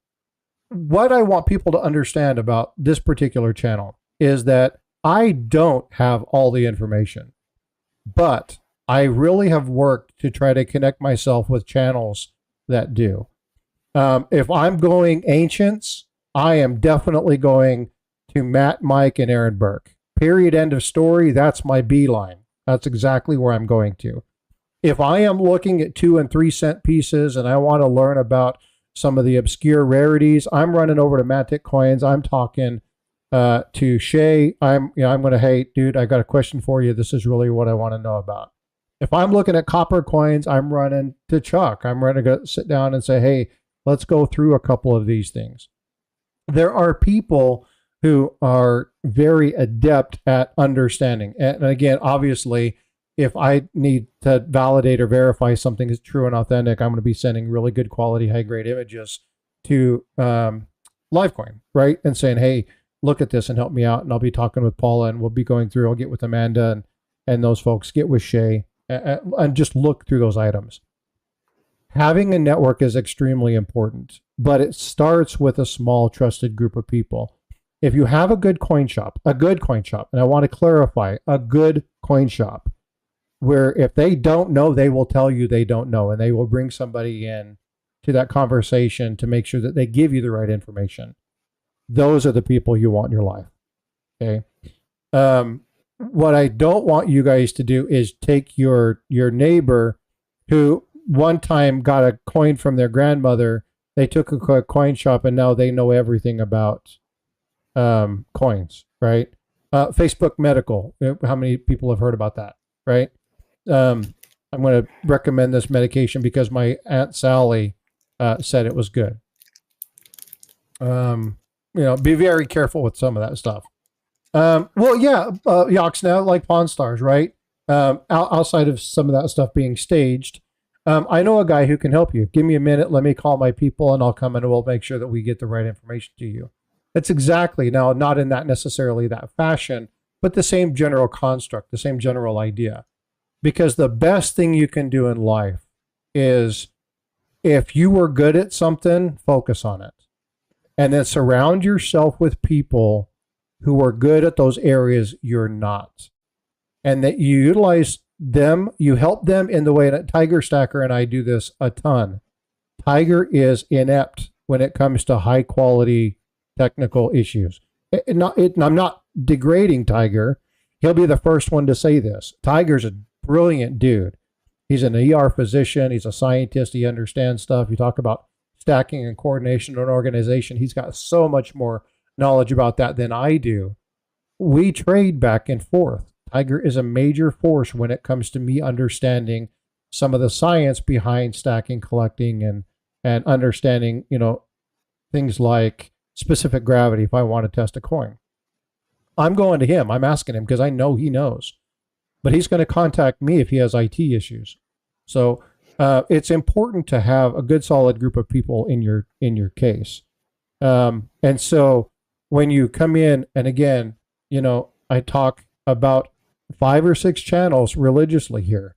what I want people to understand about this particular channel is that I don't have all the information, but I really have worked to try to connect myself with channels that do. If I'm going ancients, I am definitely going to Matt, Mike, and Aaron Burke. Period. End of story. That's my beeline. That's exactly where I'm going to. If I am looking at 2 and 3 cent pieces and I want to learn about some of the obscure rarities, I'm running over to Matic Coins. I'm talking to Shay. I'm going to, hey, dude, I got a question for you. This is really what I want to know about. If I'm looking at copper coins, I'm running to Chuck. I'm running to sit down and say, hey, let's go through a couple of these things. There are people who are very adept at understanding. And again, obviously, if I need to validate or verify something is true and authentic, I'm going to be sending really good quality, high grade images to Livecoin, right? And saying, hey, look at this and help me out. And I'll be talking with Paula, and we'll be going through, I'll get with Amanda and those folks, get with Shay, and just look through those items. Having a network is extremely important, but it starts with a small trusted group of people. If you have a good coin shop, and I want to clarify, a good coin shop, where if they don't know, they will tell you they don't know, and they will bring somebody in to that conversation to make sure that they give you the right information. Those are the people you want in your life. Okay. What I don't want you guys to do is take your neighbor who one time got a coin from their grandmother. They took a coin shop and now they know everything about coins, right? Facebook Medical. How many people have heard about that, right? I'm going to recommend this medication because my Aunt Sally said it was good. Be very careful with some of that stuff. Yox now like Pawn Stars, right? Outside of some of that stuff being staged, I know a guy who can help you. Give me a minute. Let me call my people and I'll come in and we'll make sure that we get the right information to you. That's exactly, now, not in that necessarily that fashion, but the same general construct, the same general idea. Because the best thing you can do in life is, if you were good at something, focus on it. And then surround yourself with people who are good at those areas you're not. And that you utilize them, you help them in the way that Tiger Stacker and I do this a ton. Tiger is inept when it comes to high quality technical issues. I'm not degrading Tiger. He'll be the first one to say this. Tiger's a brilliant dude. He's an ER physician. He's a scientist. He understands stuff. You talk about stacking and coordination in an organization. He's got so much more knowledge about that than I do. We trade back and forth. Tiger is a major force when it comes to me understanding some of the science behind stacking, collecting, and understanding, things like specific gravity if I want to test a coin. I'm going to him. I'm asking him because I know he knows. But he's going to contact me if he has IT issues. So it's important to have a good, solid group of people in your case. And so when you come in, and again, I talk about 5 or 6 channels religiously here,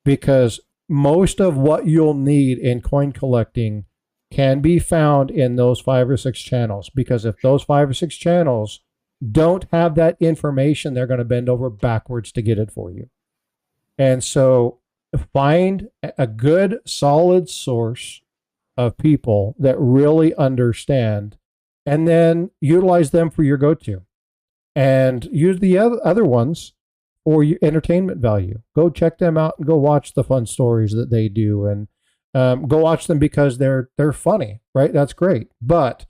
because most of what you'll need in coin collecting can be found in those 5 or 6 channels. Because if those 5 or 6 channels don't have that information, they're going to bend over backwards to get it for you. And so find a good, solid source of people that really understand, and then utilize them for your go-to. And use the other ones for your entertainment value. Go check them out and go watch the fun stories that they do, and go watch them because they're funny, right? That's great. But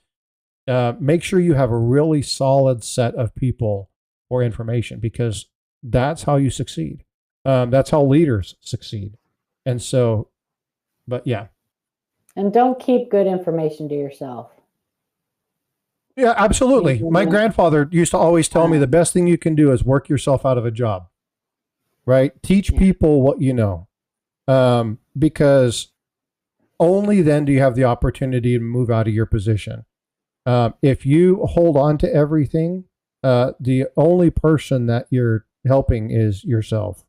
make sure you have a really solid set of people for information, because that's how you succeed. That's how leaders succeed. And so, but yeah. And don't keep good information to yourself. Yeah, absolutely. My grandfather used to always tell me the best thing you can do is work yourself out of a job, right? Teach people what you know, because only then do you have the opportunity to move out of your position. If you hold on to everything, the only person that you're helping is yourself.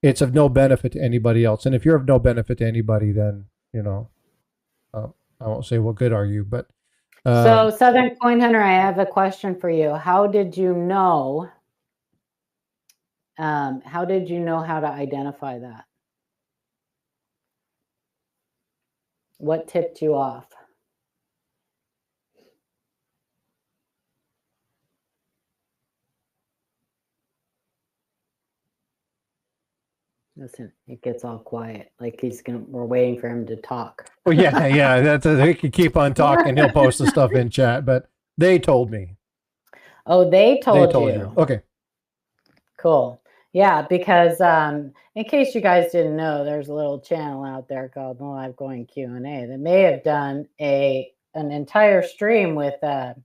It's of no benefit to anybody else. And if you're of no benefit to anybody, then, I won't say what good are you, but. So Southern Coin Hunter, I have a question for you. How did you know how to identify that? What tipped you off? Listen, it gets all quiet. Like we're waiting for him to talk. Well, yeah. That's he can keep on talking. He'll post the stuff in chat, but they told me. Oh, they told you. Okay. Cool. Yeah, because in case you guys didn't know, there's a little channel out there called the Live Coin Q&A that may have done an entire stream with a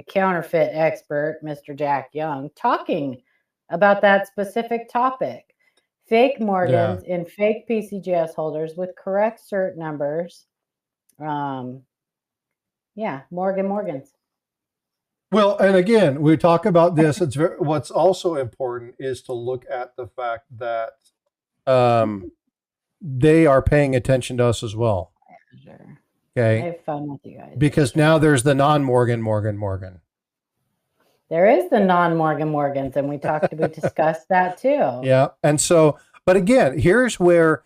counterfeit expert, Mr. Jack Young, talking about that specific topic. Fake Morgans and fake PCGS holders with correct cert numbers. Morgans. Well, and again, we talk about this. What's also important is to look at the fact that they are paying attention to us as well. Sure. Okay. I have fun with you guys. Because now there's the non-Morgan. There is the non-Morgans, and we discussed that too. Yeah. And so, but again, here's where,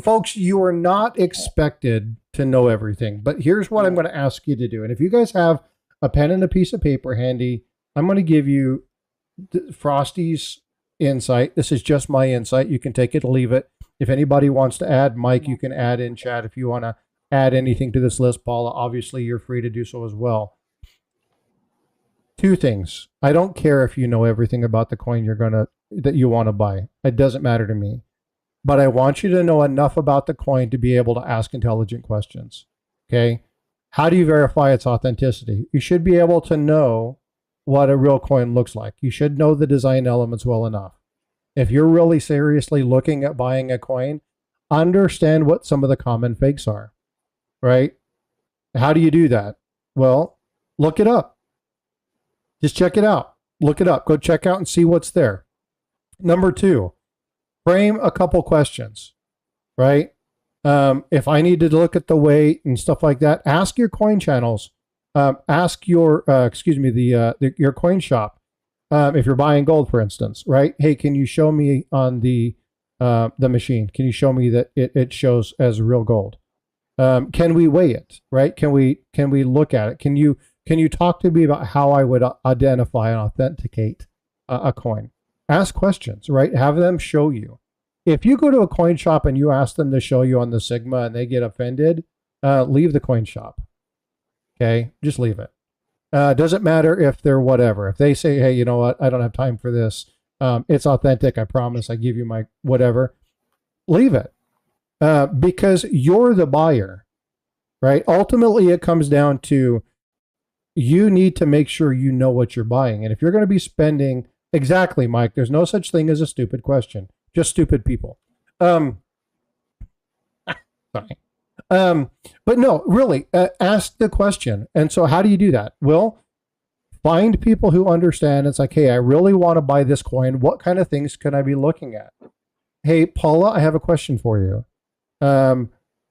folks, you are not expected to know everything, but here's what I'm going to ask you to do. And if you guys have a pen and a piece of paper handy, I'm going to give you Frosty's insight. This is just my insight. You can take it or leave it. If anybody wants to add, Mike, you can add in chat. If you want to add anything to this list, Paula, obviously you're free to do so as well. Two things. I don't care if you know everything about the coin that you want to buy. It doesn't matter to me. But I want you to know enough about the coin to be able to ask intelligent questions. Okay? How do you verify its authenticity? You should be able to know what a real coin looks like. You should know the design elements well enough. If you're really seriously looking at buying a coin, understand what some of the common fakes are, right? How do you do that? Well, look it up. Just check it out. Look it up. Go check out and see what's there. Number two, frame a couple questions, right? If I needed to look at the weight and stuff like that, ask your coin channels. Ask your, your coin shop. If you're buying gold, for instance, right? Hey, can you show me on the machine? Can you show me that it shows as real gold? Can we weigh it? Right? Can we look at it? Can you talk to me about how I would identify and authenticate a coin? Ask questions, right? Have them show you. If you go to a coin shop and you ask them to show you on the Sigma and they get offended, leave the coin shop. Okay, just leave it. Doesn't matter if they're whatever. If they say, hey, you know what, I don't have time for this. It's authentic. I promise. I give you my whatever. Leave it. Because you're the buyer, right? Ultimately, it comes down to you need to make sure you know what you're buying. And if you're going to be spending, exactly, Mike, there's no such thing as a stupid question, just stupid people. Sorry. But no, really, ask the question. And so how do you do that? Well, find people who understand. It's like, hey, I really want to buy this coin. What kind of things can I be looking at? Hey, Paula, I have a question for you.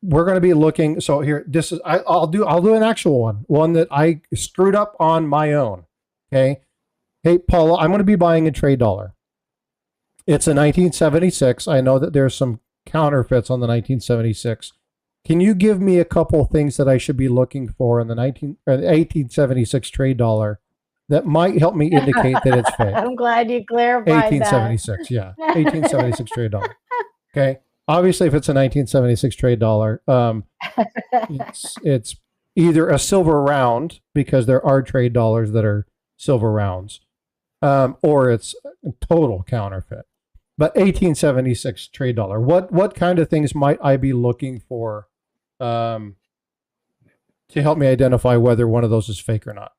We're going to be looking. So here, this is, I'll do an actual one that I screwed up on my own. Okay. Hey, Paula, I'm going to be buying a trade dollar. It's a 1976. I know that there's some counterfeits on the 1976. Can you give me a couple things that I should be looking for in the 1876 trade dollar that might help me indicate that it's fake? I'm glad you clarified 1876, yeah. 1876 trade dollar. Okay. Obviously, if it's a 1976 trade dollar, it's either a silver round, because there are trade dollars that are silver rounds, or it's a total counterfeit. But 1876 trade dollar, what kind of things might I be looking for to help me identify whether one of those is fake or not?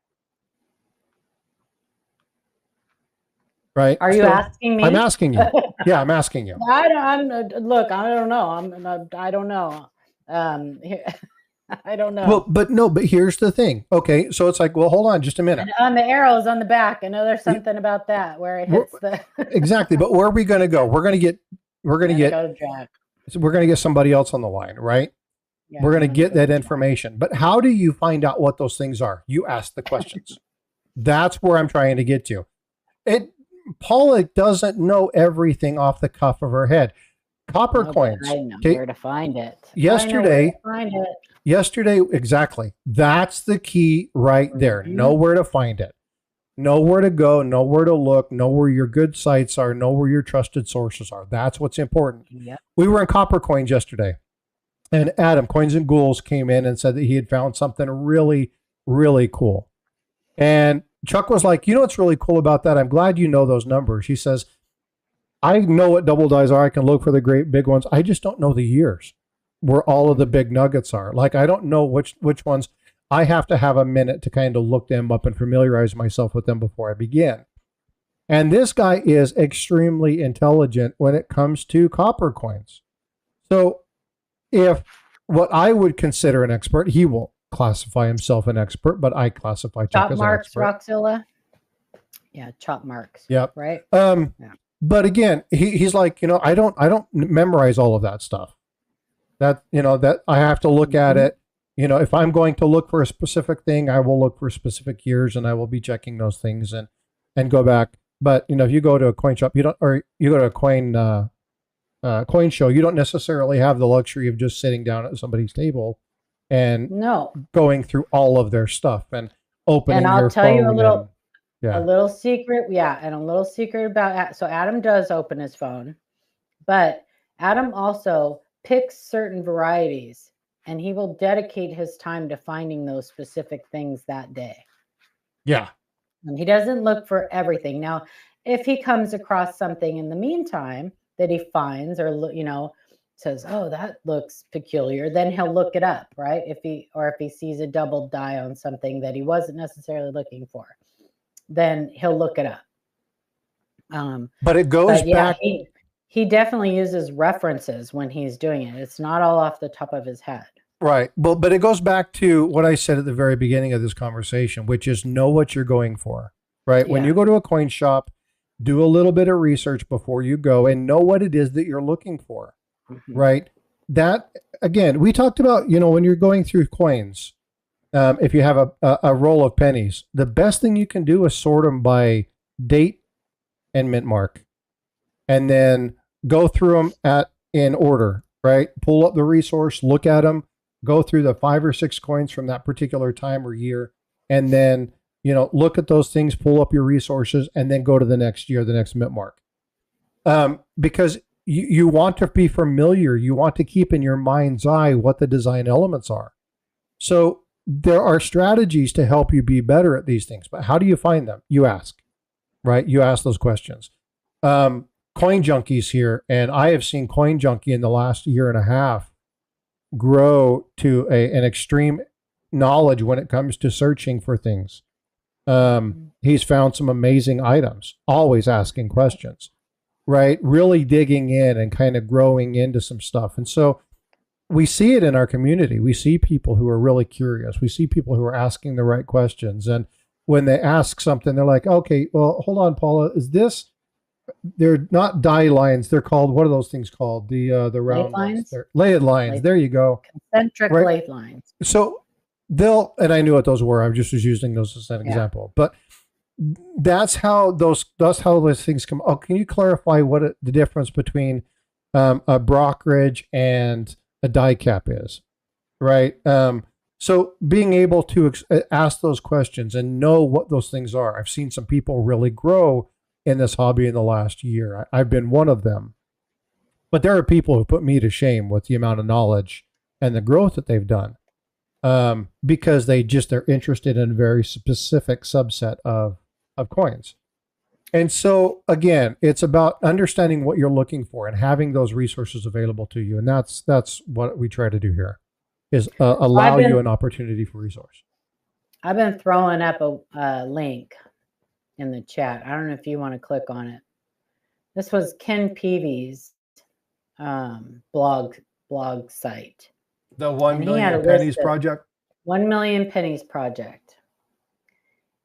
Right? Are you asking me? I'm asking you. Yeah, I'm asking you. I don't know. I don't know. I don't know. Well, but here's the thing. Okay, so it's like, well, hold on just a minute. And on the arrows on the back, I know there's something about that where it hits the exactly. But where are we going to go? We're going to get somebody else on the line, right? Yeah, we're going to get that information. But how do you find out what those things are? You ask the questions. That's where I'm trying to get to. Paula doesn't know everything off the cuff of her head. Copper coins. I know where to find it. Yesterday, exactly. That's the key right there. Know where to find it. Know where to go. Know where to look. Know where your good sites are. Know where your trusted sources are. That's what's important. Yep. We were in Copper Coins yesterday, and Adam, Coins and Ghouls, came in and said that he had found something really, really cool. And Chuck was like, you know what's really cool about that? I'm glad you know those numbers. He says, I know what double dies are. I can look for the great big ones. I just don't know the years where all of the big nuggets are. Like, I don't know which ones. I have to have a minute to kind of look them up and familiarize myself with them before I begin. And this guy is extremely intelligent when it comes to copper coins. So if what I would consider an expert, he will classify himself an expert, but I classify Chuck as an expert. Roxilla. Yeah, chop marks. Yep. Right. Yeah. But again, he's like, you know, I don't memorize all of that stuff. That, you know, that I have to look at it. You know, if I'm going to look for a specific thing, I will look for specific years, and I will be checking those things and go back. But you know, if you go to a coin shop, you go to a coin show, you don't necessarily have the luxury of just sitting down at somebody's table and going through all of their stuff and opening their phone. And I'll tell you a little secret. Yeah. And a little secret about, so Adam does open his phone, but Adam also picks certain varieties, and he will dedicate his time to finding those specific things that day. Yeah. He doesn't look for everything. Now, if he comes across something in the meantime that he finds, or says, "Oh, that looks peculiar," then he'll look it up, right? If he sees a double die on something that he wasn't necessarily looking for, then he'll look it up. But it goes back. He definitely uses references when he's doing it. It's not all off the top of his head. Right. But it goes back to what I said at the very beginning of this conversation, which is know what you're going for, right? Yeah. When you go to a coin shop, do a little bit of research before you go and know what it is that you're looking for, right? That, again, we talked about, when you're going through coins, if you have a roll of pennies, the best thing you can do is sort them by date and mint mark, and then go through them in order, right? Pull up the resource, look at them, go through the 5 or 6 coins from that particular time or year, and then, look at those things, pull up your resources, and then go to the next year, the next mint mark. Because you want to be familiar. You want to keep in your mind's eye what the design elements are. So there are strategies to help you be better at these things, but how do you find them? You ask, right? You ask those questions. Coin Junkies here, and I have seen Coin Junkie in the last year and a half grow to an extreme knowledge when it comes to searching for things. He's found some amazing items, always asking questions, right? Really digging in and kind of growing into some stuff. And so we see it in our community. We see people who are really curious. We see people who are asking the right questions. And when they ask something, they're like, okay, well, hold on, Paula, is this, they're not die lines. They're called, what are those things called? The round lines. Laid lines. There you go. Concentric laid lines. So and I knew what those were. I just was using those as an example, but that's how those things come. Oh, can you clarify what the difference between a brokerage and a die cap is, right? So being able to ask those questions and know what those things are. I've seen some people really grow in this hobby in the last year. I've been one of them. But there are people who put me to shame with the amount of knowledge and the growth that they've done, because they're interested in a very specific subset of coins. And so, again, it's about understanding what you're looking for and having those resources available to you. And that's what we try to do here, is allow you an opportunity for resource. I've been throwing up a link in the chat. I don't know if you want to click on it. This was Ken Peavy's blog site. The 1 Million Pennies Project? 1 Million Pennies Project.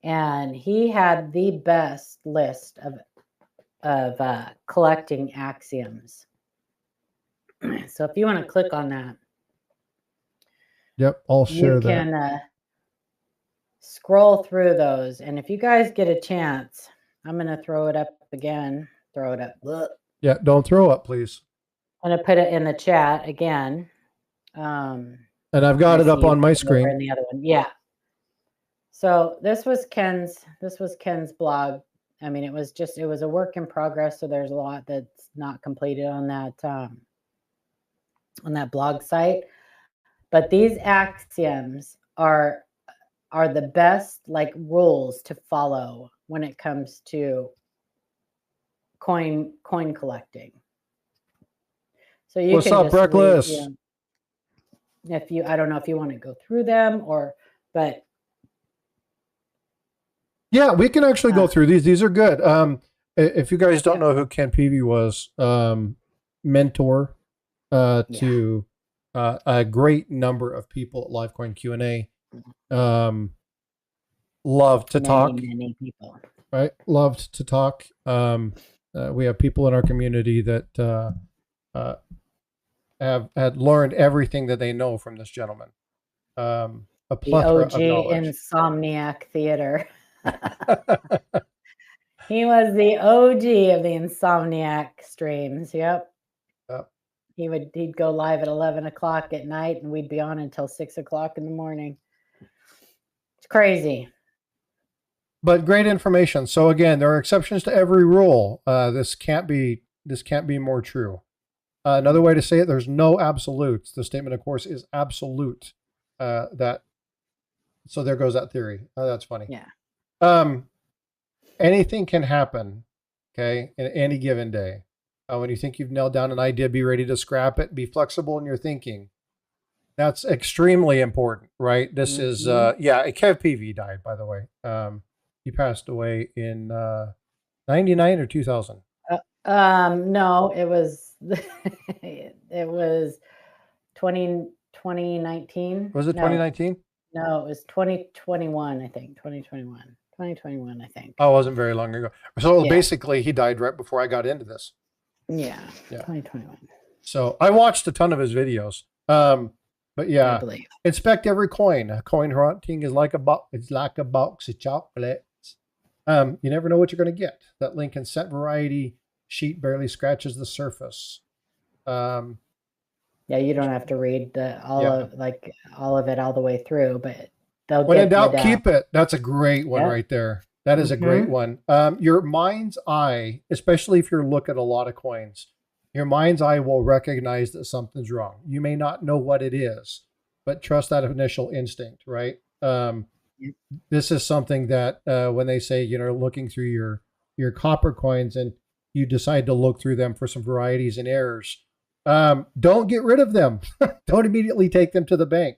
And he had the best list of collecting axioms. So if you want to click on that. Yep, I'll share that. You can scroll through those. And if you guys get a chance, I'm going to throw it up again. Throw it up. Ugh. Yeah, don't throw up, please. I'm going to put it in the chat again. And I've got it up on my screen. And the other one. Yeah. So this was Ken's blog. I mean, it was a work in progress. So there's a lot that's not completed on that blog site. But these axioms are the best rules to follow when it comes to coin collecting. So you What's up, Reckless? I don't know if you want to go through them but yeah, we can actually go through these. These are good. If you guys don't know who Ken Peavy was, mentor to a great number of people at LiveCoin Q&A. Loved to talk. Many people. Right? Loved to talk. We have people in our community that have had learned everything that they know from this gentleman. A plethora of knowledge. Insomniac Theater. He was the OG of the Insomniac streams. Yep. He'd go live at 11 o'clock at night, and we'd be on until 6 o'clock in the morning. It's crazy. But great information. So again, there are exceptions to every rule. This can't be more true. Another way to say it, there's no absolutes. The statement of course is absolute. So there goes that theory. That's funny. Yeah. anything can happen, okay, in any given day. When you think you've nailed down an idea, be ready to scrap it. Be flexible in your thinking. That's extremely important, right? This is, Kev PV died, by the way. He passed away in 99 or 2000. No, it was it was 2019. Was it 2019? No, it was 2021, I think. 2021, I think. Oh, it wasn't very long ago. So basically, he died right before I got into this. Yeah, 2021. So I watched a ton of his videos. But yeah, inspect every coin. Coin hunting is like a box. It's like a box of chocolates. You never know what you're going to get. That Lincoln set variety sheet barely scratches the surface. Yeah, you don't have to read all of it all the way through, but when in doubt, keep it. That's a great one right there. That is a great one. Your mind's eye, especially if you're looking at a lot of coins, your mind's eye will recognize that something's wrong. You may not know what it is, but trust that initial instinct, right? This is something that when they say, looking through your copper coins and you decide to look through them for some varieties and errors, don't get rid of them. Don't immediately take them to the bank.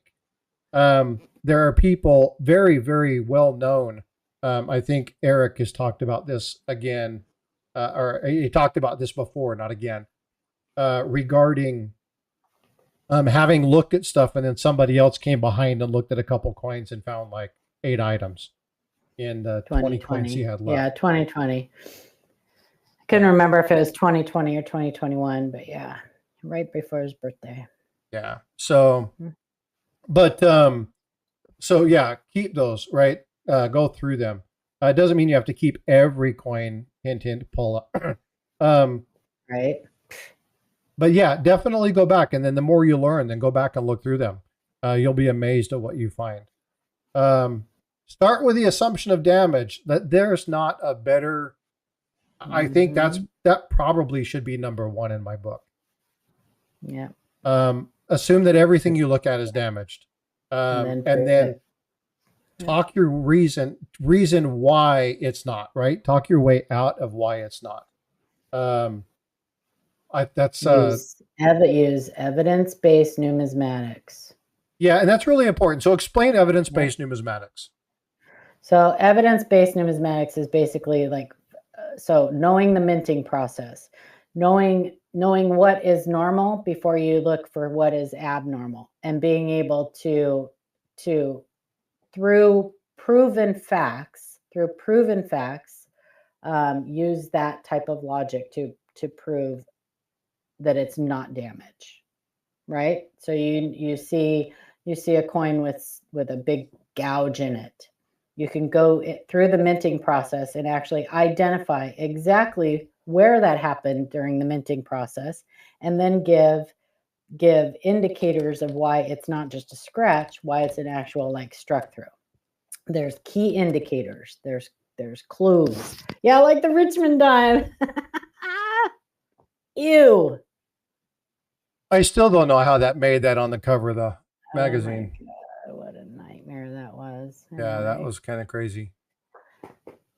There are people very, very well known. I think Eric has talked about this again, or he talked about this before, not again, regarding having looked at stuff and then somebody else came behind and looked at a couple coins and found like 8 items in the 20 coins he had left. Yeah, 2020. I couldn't remember if it was 2020 or 2021, but yeah, right before his birthday. Yeah. So, but so yeah, keep those, right? Go through them. It doesn't mean you have to keep every coin, hint, pull up. Right. But yeah, definitely go back. And then the more you learn, then go back and look through them. You'll be amazed at what you find. Start with the assumption of damage. That there's not a better, I think that probably should be number 1 in my book. Yeah. Assume that everything you look at is damaged. And then talk your reason why it's not, right? Talk your way out of why it's not. Use evidence-based numismatics. Yeah, and that's really important. So explain evidence-based numismatics. So evidence-based numismatics is basically like, so knowing the minting process, knowing what is normal before you look for what is abnormal, and being able to through proven facts, use that type of logic to prove that it's not damage, right? So you see a coin with a big gouge in it. You can go through the minting process and actually identify exactly where that happened during the minting process, and then give indicators of why it's not just a scratch, why it's an actual like struck through. There's key indicators. There's clues. Yeah, like the Richmond dime. Ew. I still don't know how that made that on the cover of the magazine. Oh my God, what a nightmare that was. Yeah, that was kind of crazy.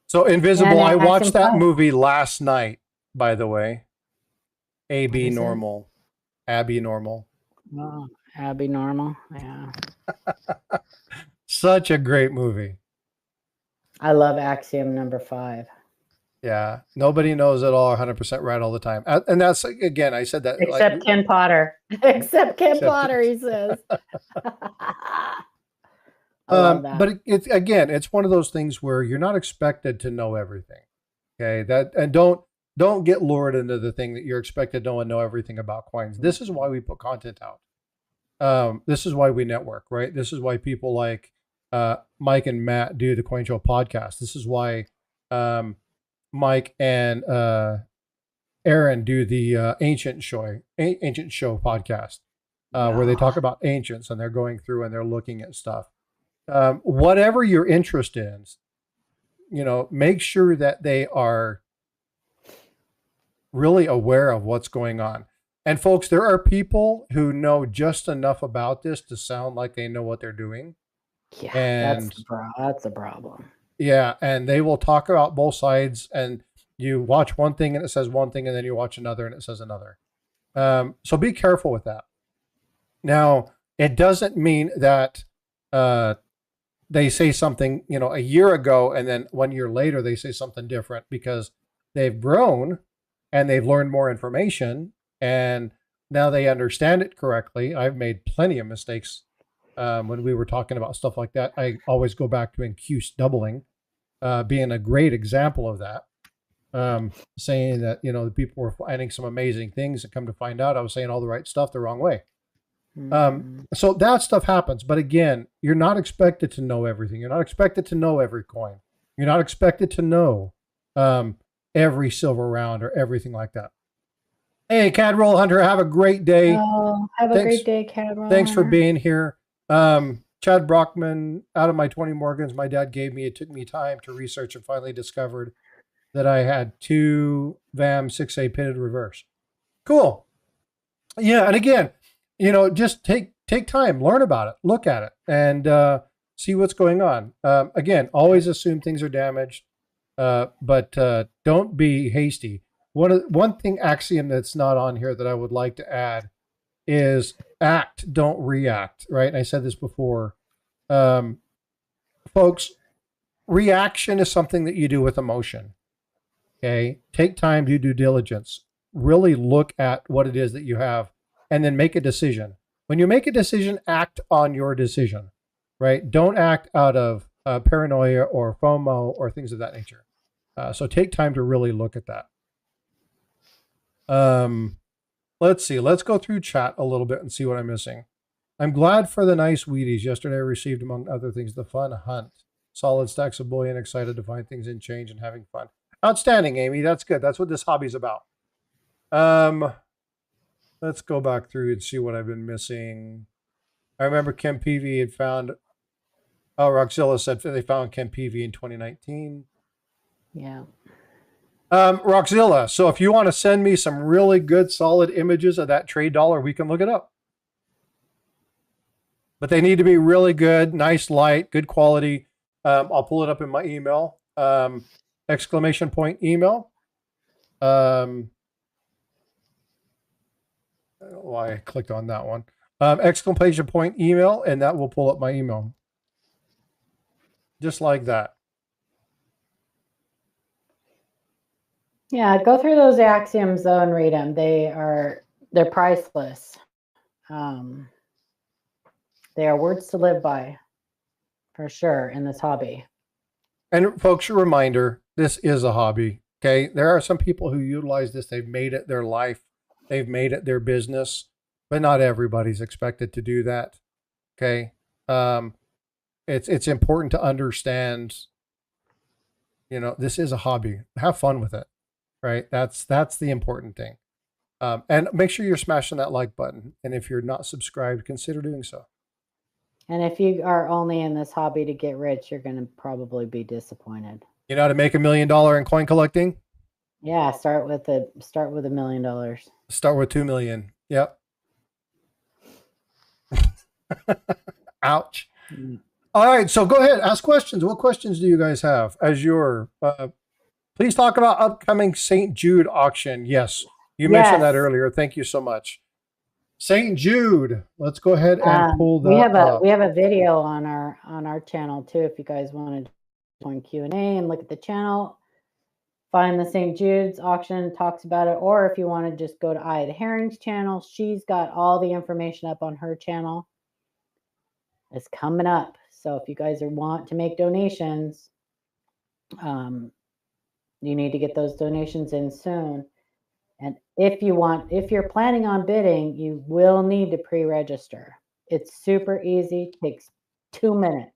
So Invisible, I watched that movie last night, by the way. Abby Normal. Oh, Abby Normal. Yeah. Such a great movie. I love Axiom number 5. Yeah. Nobody knows it all 100% right all the time. And that's, again, I said that. Except Ken Potter. Except Ken Potter, he says. But it's one of those things where you're not expected to know everything. Okay. And don't get lured into the thing that you're expected to know everything about coins. This is why we put content out. This is why we network, right? This is why people like Mike and Matt do the Coin Show podcast. This is why Mike and Aaron do the Ancient Show podcast, where they talk about ancients and they're going through and they're looking at stuff. Whatever your interest is, make sure that they are really aware of what's going on. And folks, there are people who know just enough about this to sound like they know what they're doing. Yeah, that's the problem. Yeah, and they will talk about both sides, and you watch one thing and it says one thing, and then you watch another and it says another. So be careful with that. Now, it doesn't mean that uh, they say something, a year ago, and then 1 year later they say something different because they've grown and they've learned more information, and now they understand it correctly. I've made plenty of mistakes when we were talking about stuff like that. I always go back to incuse doubling, being a great example of that. Saying that the people were finding some amazing things, and come to find out I was saying all the right stuff the wrong way. So that stuff happens. But again, you're not expected to know everything. You're not expected to know every coin. You're not expected to know every silver round or everything like that. Hey, Cadroll Hunter, have a great day. Oh, have a great day, Cadroll. Thanks for being here. Chad Brockman, out of my 20 Morgans my dad gave me, it took me time to research and finally discovered that I had 2 VAM 6A pitted reverse. Cool. Yeah, and again, just take time, learn about it, look at it, and see what's going on. Again, always assume things are damaged, but don't be hasty. One thing axiom that's not on here that I would like to add is act, don't react. Right? And I said this before, folks. Reaction is something that you do with emotion. Okay, take time, do due diligence, really look at what it is that you have, and then make a decision. When you make a decision, act on your decision, right? Don't act out of paranoia or FOMO or things of that nature. So take time to really look at that. Let's see. Let's go through chat a little bit and see what I'm missing. I'm glad for the nice Wheaties. Yesterday I received, among other things, the fun hunt. Solid stacks of bullion, excited to find things in change and having fun. Outstanding, Amy. That's good. That's what this hobby's about. Let's go back through and see what I've been missing. I remember Ken Peavy had found. Oh, Roxilla said they found Ken Peavy in 2019. Yeah. Roxilla, so if you want to send me some really good, solid images of that trade dollar, we can look it up. But they need to be really good, nice light, good quality. I'll pull it up in my email. Exclamation point email. I don't know why I clicked on that one. Exclamation point email, and that will pull up my email. Just like that. Yeah, go through those axioms though and read them. They're priceless. They are words to live by, for sure, in this hobby. And folks, a reminder, this is a hobby. Okay. There are some people who utilize this. They've made it their life. They've made it their business, but not everybody's expected to do that. Okay. It's important to understand, this is a hobby. Have fun with it. Right. That's the important thing. And make sure you're smashing that like button. And if you're not subscribed, consider doing so. And if you are only in this hobby to get rich, you're going to probably be disappointed. You know how to make $1 million in coin collecting? Yeah, start with $1 million. Start with 2 million. Yep. Ouch. All right, so go ahead, ask questions. What questions do you guys have as your please talk about upcoming St. Jude auction. Yes, you mentioned that earlier. Thank you so much. St. Jude. Let's go ahead and pull that up. We have a video on our channel too. If you guys want to join Q&A and look at the channel, find the St. Jude's auction, talks about it. Or if you want to just go to Aya the Herring's channel, she's got all the information up on her channel. It's coming up. So if you guys want to make donations, you need to get those donations in soon. And if you're planning on bidding, you will need to pre-register. It's super easy, takes 2 minutes.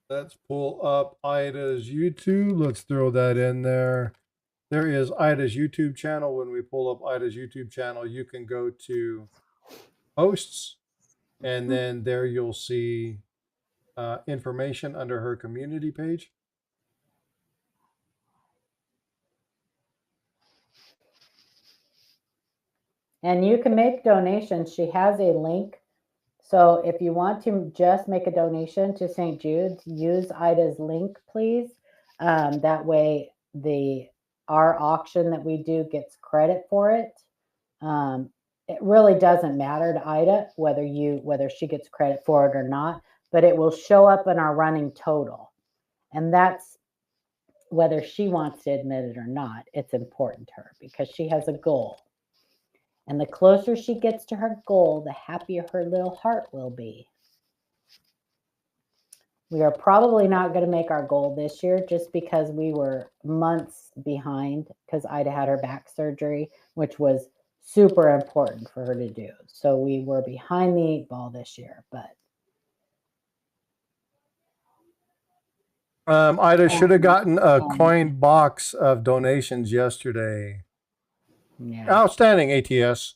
Let's pull up Ida's YouTube. Let's throw that in there. There is Ida's YouTube channel. When we pull up Ida's YouTube channel, you can go to posts, and then there you'll see information under her community page. And you can make donations. She has a link So if you want to just make a donation to St. Jude's, use Ida's link, please. That way, our auction that we do gets credit for it. It really doesn't matter to Ida whether she gets credit for it or not, but it will show up in our running total, and that's whether she wants to admit it or not. It's important to her because she has a goal. And the closer she gets to her goal, the happier her little heart will be. We are probably not going to make our goal this year just because we were months behind because Ida had her back surgery, which was super important for her to do. So we were behind the 8 ball this year, but Ida should have gotten a coin box of donations yesterday. yeah. Outstanding, ATS.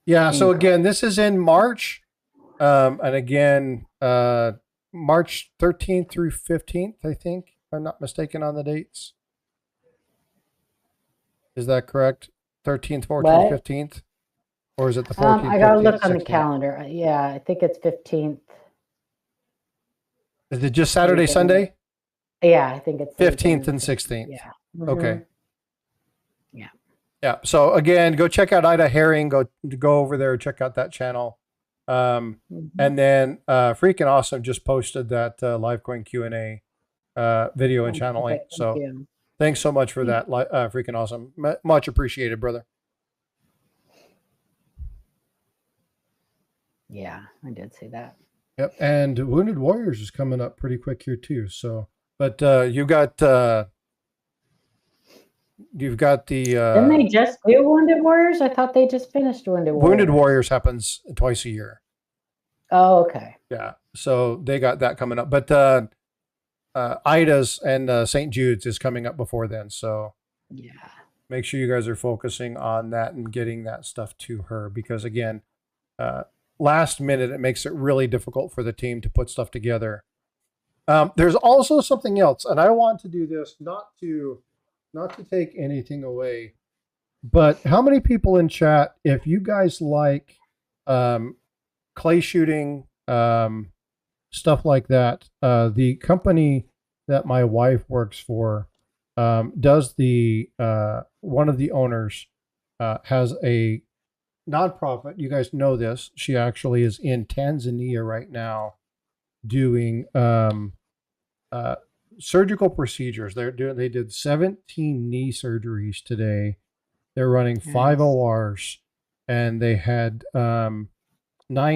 Yeah, so again, this is in March. And again, March 13th through 15th, I think, if I'm not mistaken on the dates. Is that correct? 13th, 14th, What? 15th? Or is it the 14th? I got to 15th, look on the 16th? calendar. Yeah, I think it's 15th. Is it just Saturday, Sunday? Yeah, I think it's 15th and 16th. Yeah. Okay. Yeah. Yeah. So again, go check out Ida Herring. Go over there, check out that channel. And then Freaking Awesome just posted that Livecoin Q&A video and channel link. So thanks so much for that, Freaking Awesome. Much appreciated, brother. Yeah, I did see that. Yep. And Wounded Warriors is coming up pretty quick here too. So, but you've got the. Didn't they just do Wounded Warriors? I thought they just finished Wounded Warriors. Wounded Warriors happens twice a year. Oh, okay. Yeah. So they got that coming up, but Ida's and St. Jude's is coming up before then. So yeah, make sure you guys are focusing on that and getting that stuff to her because again, last minute, it makes it really difficult for the team to put stuff together. There's also something else, and I want to do this not to take anything away, but how many people in chat, if you guys like clay shooting, stuff like that, the company that my wife works for does the one of the owners has a nonprofit. You guys know this. She actually is in Tanzania right now doing surgical procedures. They did 17 knee surgeries today. They're running 5 ORs, and they had 9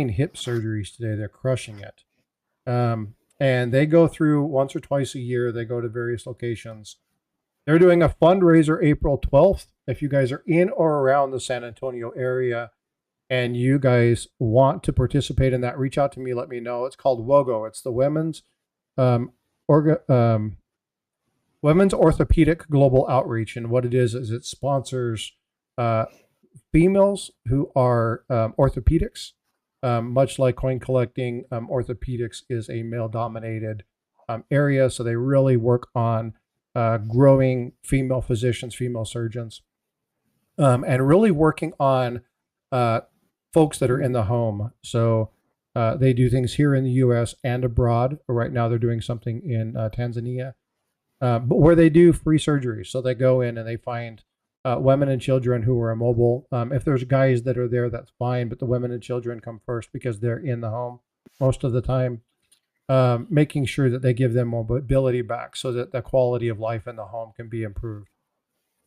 hip surgeries today. They're crushing it. And they go through once or twice a year. They go to various locations. They're doing a fundraiser April 12th. If you guys are in or around the San Antonio area and you guys want to participate in that, reach out to me. Let me know. It's called WOGO. It's the Women's Orthopedic Global Outreach. And what it is it sponsors females who are orthopedics. Much like coin collecting, orthopedics is a male-dominated area. So they really work on growing female physicians, female surgeons, and really working on folks that are in the home. So they do things here in the U.S. and abroad. Right now they're doing something in Tanzania, but where they do free surgery. So they go in and they find women and children who are immobile. If there's guys that are there, that's fine, but the women and children come first because they're in the home most of the time. Making sure that they give them mobility back so that the quality of life in the home can be improved.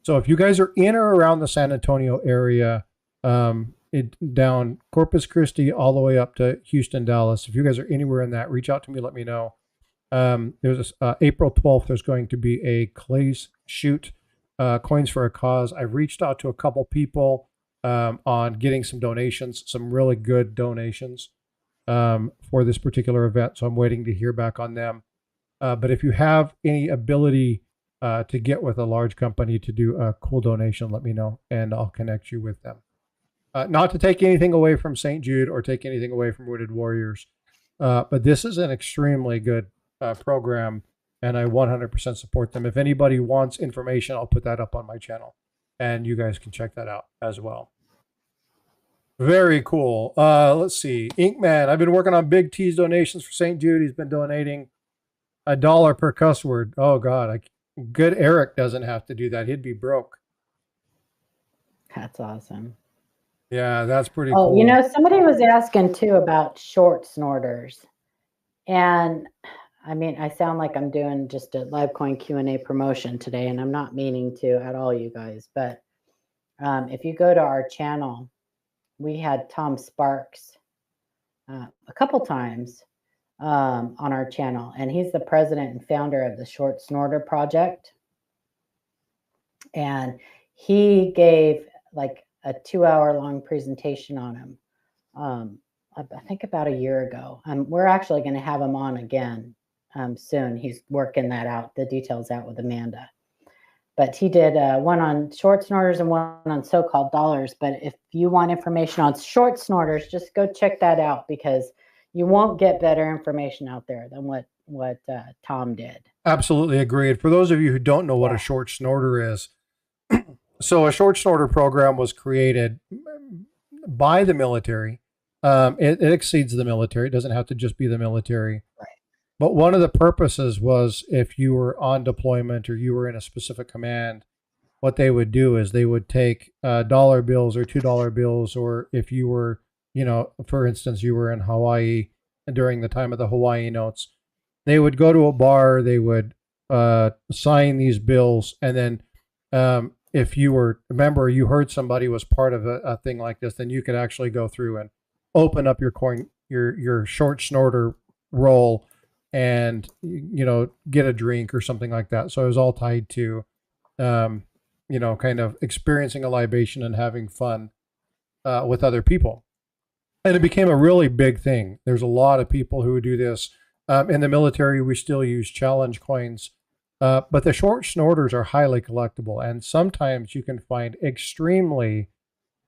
So if you guys are in or around the San Antonio area, down Corpus Christi all the way up to Houston, Dallas, if you guys are anywhere in that, reach out to me, let me know. There's April 12th, there's going to be a clay shoot, Coins for a Cause. I've reached out to a couple people on getting some donations, some really good donations. For this particular event. So I'm waiting to hear back on them. But if you have any ability to get with a large company to do a cool donation, let me know and I'll connect you with them. Not to take anything away from St. Jude or take anything away from Wounded Warriors, but this is an extremely good program and I 100% support them. If anybody wants information, I'll put that up on my channel and you guys can check that out as well. Very cool. Let's see. Inkman, I've been working on Big T's donations for St. Jude. He's been donating $1 per cuss word. Oh God, good Eric doesn't have to do that. He'd be broke. That's awesome. Yeah, that's pretty Oh, cool. somebody was asking too about short snorters. And I mean, I sound like I'm doing just a Livecoin Q&A promotion today, and I'm not meaning to at all, you guys. But if you go to our channel, we had Tom Sparks a couple times on our channel, and he's the president and founder of the Short Snorter Project. And he gave like a 2-hour long presentation on him. I think about a year ago. We're actually going to have him on again soon. He's working that out, the details out with Amanda. But he did one on short snorters and one on so-called dollars. But if you want information on short snorters, just go check that out, because you won't get better information out there than what Tom did. Absolutely agreed. For those of you who don't know what a short snorter is, so a short snorter program was created by the military. It exceeds the military. It doesn't have to just be the military. Right. But one of the purposes was if you were on deployment or you were in a specific command, what they would do is they would take dollar bills or $2 bills, or if you were, for instance, you were in Hawaii during the time of the Hawaii notes, they would go to a bar, they would sign these bills, and then if you were, remember, you heard somebody was part of a thing like this, then you could actually go through and open up your coin, your short snorter roll, and get a drink or something like that. So it was all tied to kind of experiencing a libation and having fun with other people. And it became a really big thing. There's a lot of people who do this. In the military, we still use challenge coins, but the short snorters are highly collectible, and sometimes you can find extremely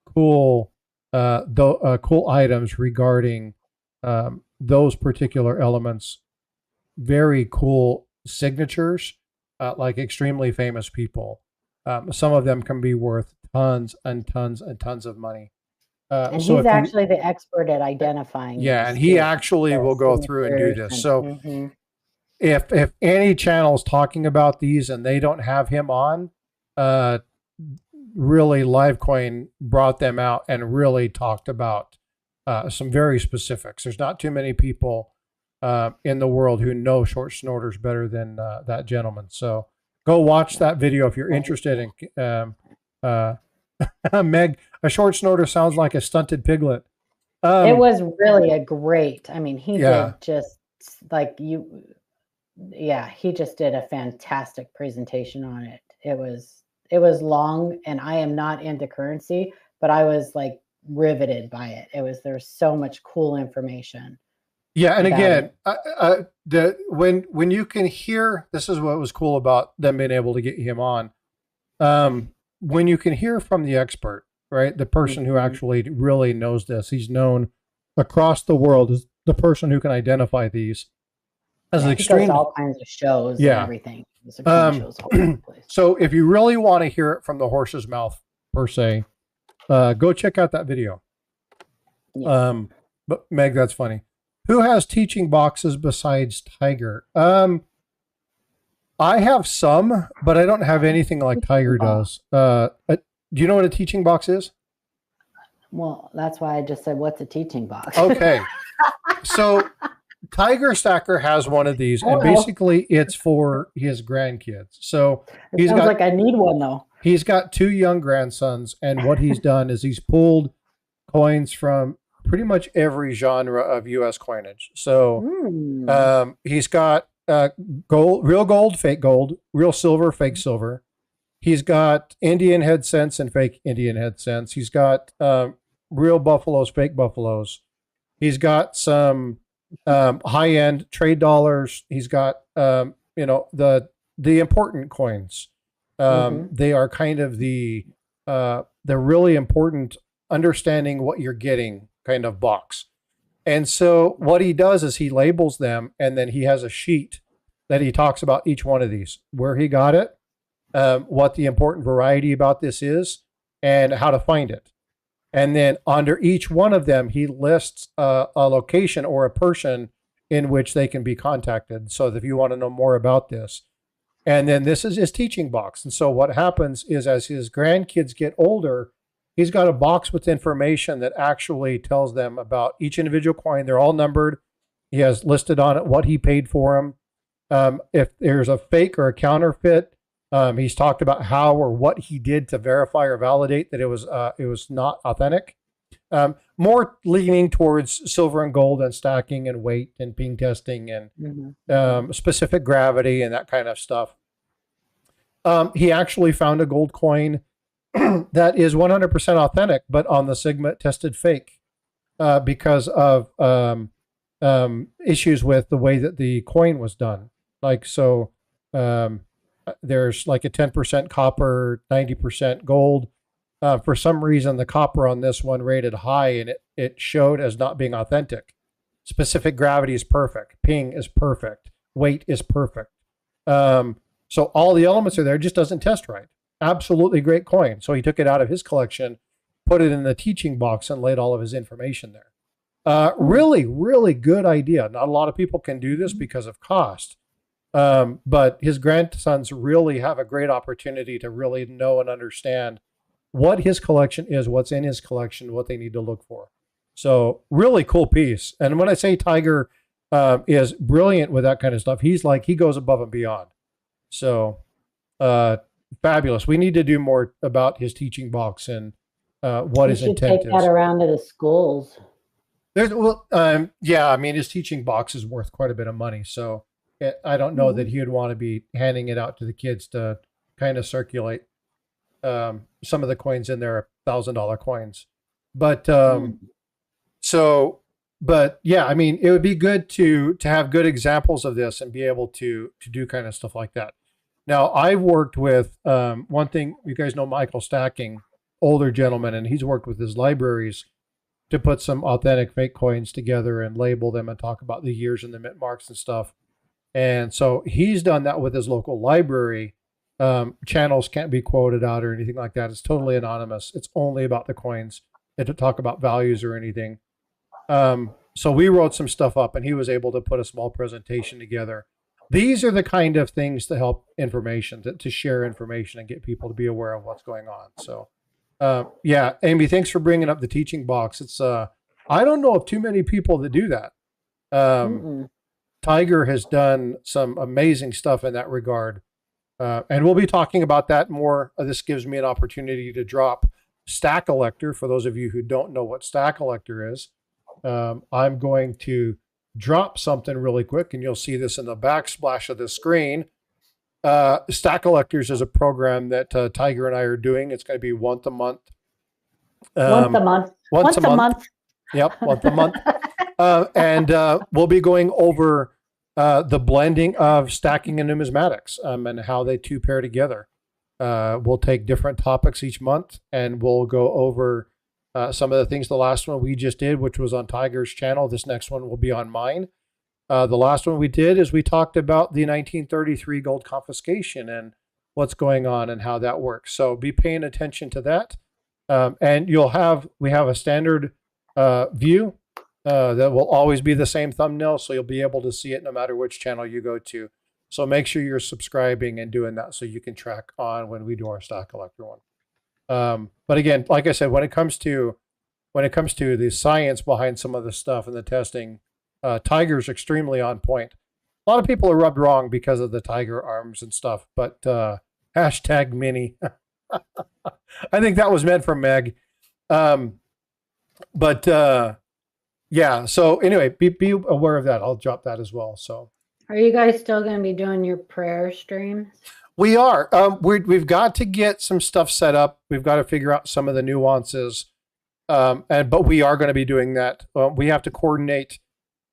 cool cool items regarding those particular elements. Very cool signatures, like extremely famous people. Some of them can be worth tons and tons and tons of money. And so he's actually the expert at identifying. Yeah, and he actually will go through and do this. So if any channel's talking about these and they don't have him on, really Livecoin brought them out and really talked about some very specifics. There's not too many people in the world who know short snorters better than that gentleman. So go watch that video if you're interested in Meg. A short snorter sounds like a stunted piglet. It was really a great, I mean, he did just like he just did a fantastic presentation on it. It was long, and I am not into currency, but I was like riveted by it. There's so much cool information. Yeah, and again, when you can hear, this is what was cool about them being able to get him on. When you can hear from the expert, right, the person who actually really knows this, he's known across the world as the person who can identify these as an extreme. He does all kinds of shows and everything. Shows all over the place. So if you really want to hear it from the horse's mouth, per se, go check out that video. Yeah. But Meg, that's funny. Who has teaching boxes besides Tiger? I have some, but I don't have anything like Tiger does. Do you know what a teaching box is? Well, that's why I just said, what's a teaching box? Okay. So Tiger Stacker has one of these, and basically it's for his grandkids. So it sounds like I need one, though. He's got 2 young grandsons, and what he's done is he's pulled coins from pretty much every genre of U.S. coinage. So he's got gold, real gold, fake gold, real silver, fake silver. He's got Indian head cents and fake Indian head cents. He's got real buffaloes, fake buffaloes. He's got some high-end trade dollars. He's got the important coins. They are kind of the really important, understanding what you're getting kind of box. And so what he does is he labels them, and then he has a sheet that he talks about each one of these, where he got it, what the important variety about this is, and how to find it. And then under each one of them, he lists a location or a person in which they can be contacted. So if you want to know more about this, and then this is his teaching box. And so what happens is as his grandkids get older, he's got a box with information that actually tells them about each individual coin. They're all numbered. He has listed on it what he paid for them. If there's a fake or a counterfeit, he's talked about how or what he did to verify or validate that it was not authentic. More leaning towards silver and gold and stacking and weight and ping testing and specific gravity and that kind of stuff. He actually found a gold coin that is 100% authentic, but on the Sigma tested fake because of issues with the way that the coin was done. Like, so there's like a 10% copper, 90% gold. For some reason, the copper on this one rated high and it showed as not being authentic. Specific gravity is perfect. Ping is perfect. Weight is perfect. So all the elements are there, it just doesn't test right. Absolutely great coin. So he took it out of his collection, put it in the teaching box, and laid all of his information there. Really, really good idea. Not a lot of people can do this because of cost. But his grandsons really have a great opportunity to really know and understand what his collection is, what's in his collection, what they need to look for. So really cool piece. And when I say Tiger is brilliant with that kind of stuff, he goes above and beyond. So fabulous. We need to do more about his teaching box and what his intent is. Take that around to the schools. Yeah, I mean, his teaching box is worth quite a bit of money. So I don't know that he would want to be handing it out to the kids to kind of circulate. Some of the coins in there are $1,000 coins, but but yeah, I mean, it would be good to have good examples of this and be able to do kind of stuff like that. Now, I've worked with one thing. You guys know Michael Stacking, older gentleman, and he's worked with his libraries to put some authentic fake coins together and label them and talk about the years and the mint marks and stuff. And so he's done that with his local library. Channels can't be quoted out or anything like that. It's totally anonymous. It's only about the coins and to talk about values or anything. So we wrote some stuff up and he was able to put a small presentation together. These are the kind of things to help information, to share information and get people to be aware of what's going on. So, yeah, Amy, thanks for bringing up the teaching box. It's, I don't know of too many people that do that. Tiger has done some amazing stuff in that regard. And we'll be talking about that more. This gives me an opportunity to drop Stack Collector. For those of you who don't know what Stack Collector is, I'm going to drop something really quick, and you'll see this in the backsplash of the screen. Stack Collectors is a program that Tiger and I are doing. It's going to be once a month. Once a month. Once a month. Yep, once a month. And we'll be going over the blending of stacking and numismatics and how they two pair together. We'll take different topics each month, and we'll go over some of the things. The last one we just did, which was on Tiger's channel. This next one will be on mine. The last one we did is we talked about the 1933 gold confiscation and what's going on and how that works. So be paying attention to that. And we have a standard view that will always be the same thumbnail. So you'll be able to see it no matter which channel you go to. So make sure you're subscribing and doing that so you can track on when we do our Stack Collector one. But again, like I said, when it comes to the science behind some of the stuff and the testing, Tiger's extremely on point. A lot of people are rubbed wrong because of the Tiger arms and stuff, but hashtag mini. I think that was meant for Meg. But yeah, so anyway, be aware of that. I'll drop that as well. So are you guys still going to be doing your prayer streams? We are. We've got to get some stuff set up. We've got to figure out some of the nuances. But we are going to be doing that. We have to coordinate.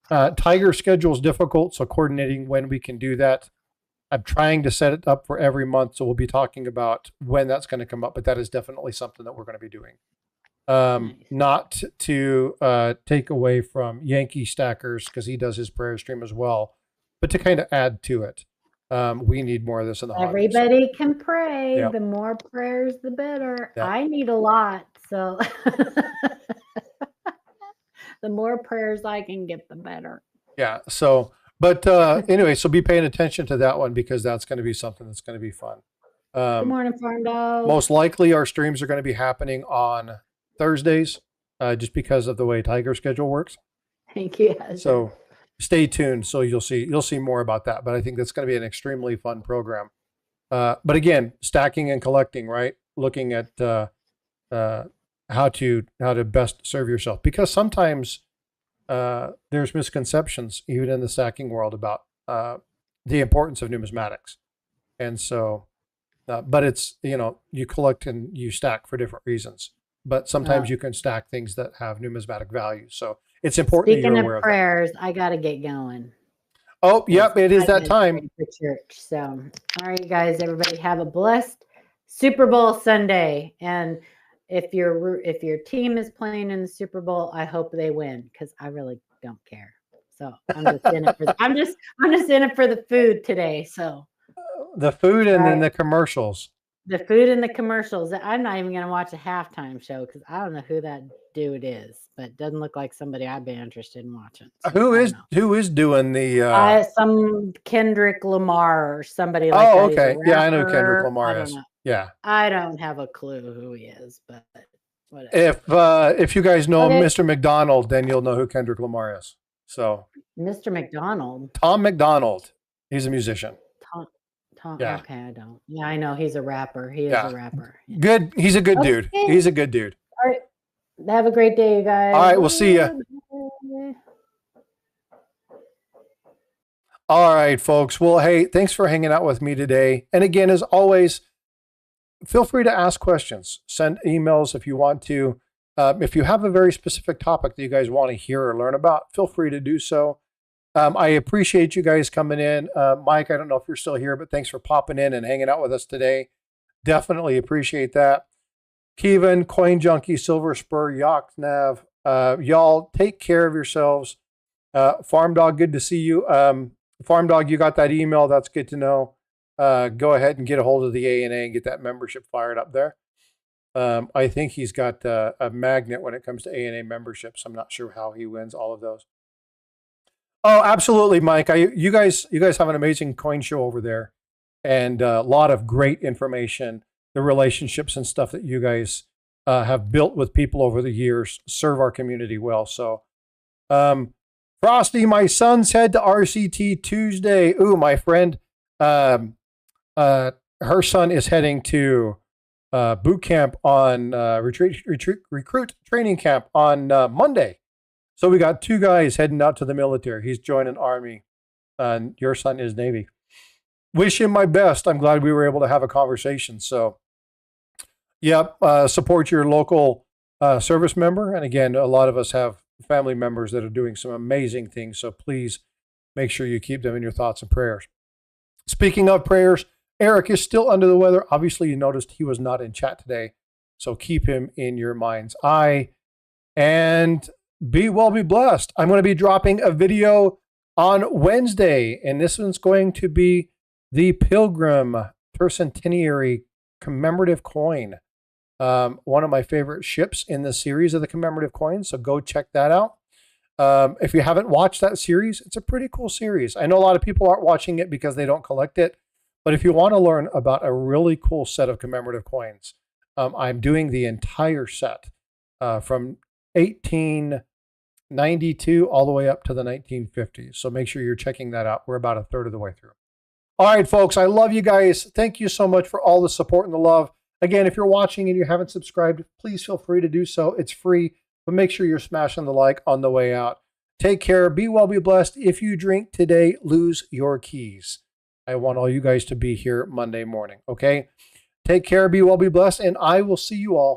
Tiger's schedule is difficult, so coordinating when we can do that. I'm trying to set it up for every month, so we'll be talking about when that's going to come up, but that is definitely something that we're going to be doing. Nice. Not to take away from Yankee Stackers, because he does his prayer stream as well, but to kind of add to it. We need more of this in the hobby. Everybody can pray. Yep. The more prayers, the better. Yep. I need a lot. So the more prayers I can get, the better. Yeah. So, but anyway, so be paying attention to that one because that's going to be something that's going to be fun. Good morning, Farm Dog. Most likely our streams are going to be happening on Thursdays, just because of the way Tiger's schedule works. Thank you. So stay tuned. So you'll see more about that. But I think that's going to be an extremely fun program. But again, stacking and collecting, right? Looking at how to best serve yourself, because sometimes there's misconceptions even in the stacking world about the importance of numismatics, and so. But it's, you collect and you stack for different reasons. But sometimes you can stack things that have numismatic value. So it's important that you're aware of that. Speaking of prayers, I got to get going. Oh, yep, it is that time. For church. So, all right, you guys, everybody have a blessed Super Bowl Sunday. And if your team is playing in the Super Bowl, I hope they win, because I really don't care. So I'm just in it for I'm just in it for the food today. So. The food and then the commercials. The food and the commercials. I'm not even going to watch a halftime show because I don't know who that dude is, but it doesn't look like somebody I'd be interested in watching. So who is doing the some Kendrick Lamar or somebody like that. Oh, okay. Yeah, I know who Kendrick Lamar is. Yeah. I don't have a clue who he is, but whatever. If you guys know Mr. McDonald, then you'll know who Kendrick Lamar is. So Mr. McDonald. Tom McDonald. He's a musician. Yeah. Okay, I don't. Yeah, I know he's a rapper. He is a rapper. Yeah. Good. He's a good dude. He's a good dude. All right. Have a great day, you guys. All right, we'll see you. All right, folks. Well, hey, thanks for hanging out with me today. And again, as always, feel free to ask questions. Send emails if you want to. If you have a very specific topic that you guys want to hear or learn about, feel free to do so. I appreciate you guys coming in. Mike, I don't know if you're still here, but thanks for popping in and hanging out with us today. Definitely appreciate that. Kevin, Coin Junkie, Silver Spur, Yoxnav, y'all take care of yourselves. Farm Dog, good to see you. Farm Dog, you got that email. That's good to know. Go ahead and get a hold of the ANA and get that membership fired up there. I think he's got a magnet when it comes to ANA memberships. I'm not sure how he wins all of those. Oh, absolutely, Mike. You guys have an amazing coin show over there, and a lot of great information. The relationships and stuff that you guys have built with people over the years serve our community well. So, Frosty, my son's head to RCT Tuesday. Ooh, my friend, her son is heading to boot camp on recruit training camp on Monday. So we got two guys heading out to the military. He's joining Army, and your son is Navy. Wish him my best. I'm glad we were able to have a conversation. So, yep, support your local service member. And again, a lot of us have family members that are doing some amazing things. So please make sure you keep them in your thoughts and prayers. Speaking of prayers, Eric is still under the weather. Obviously, you noticed he was not in chat today. So keep him in your mind's eye. And be well, be blessed. I'm going to be dropping a video on Wednesday, and this one's going to be the Pilgrim Tercentenary commemorative coin. One of my favorite ships in the series of the commemorative coins, so go check that out. If you haven't watched that series, it's a pretty cool series. I know a lot of people aren't watching it because they don't collect it, but if you want to learn about a really cool set of commemorative coins, I'm doing the entire set from 1892 all the way up to the 1950s. So make sure you're checking that out. We're about a third of the way through. All right, folks, I love you guys. Thank you so much for all the support and the love. Again, if you're watching and you haven't subscribed, please feel free to do so. It's free, but make sure you're smashing the like on the way out. Take care. Be well, be blessed. If you drink today, lose your keys. I want all you guys to be here Monday morning, okay? Take care. Be well, be blessed, and I will see you all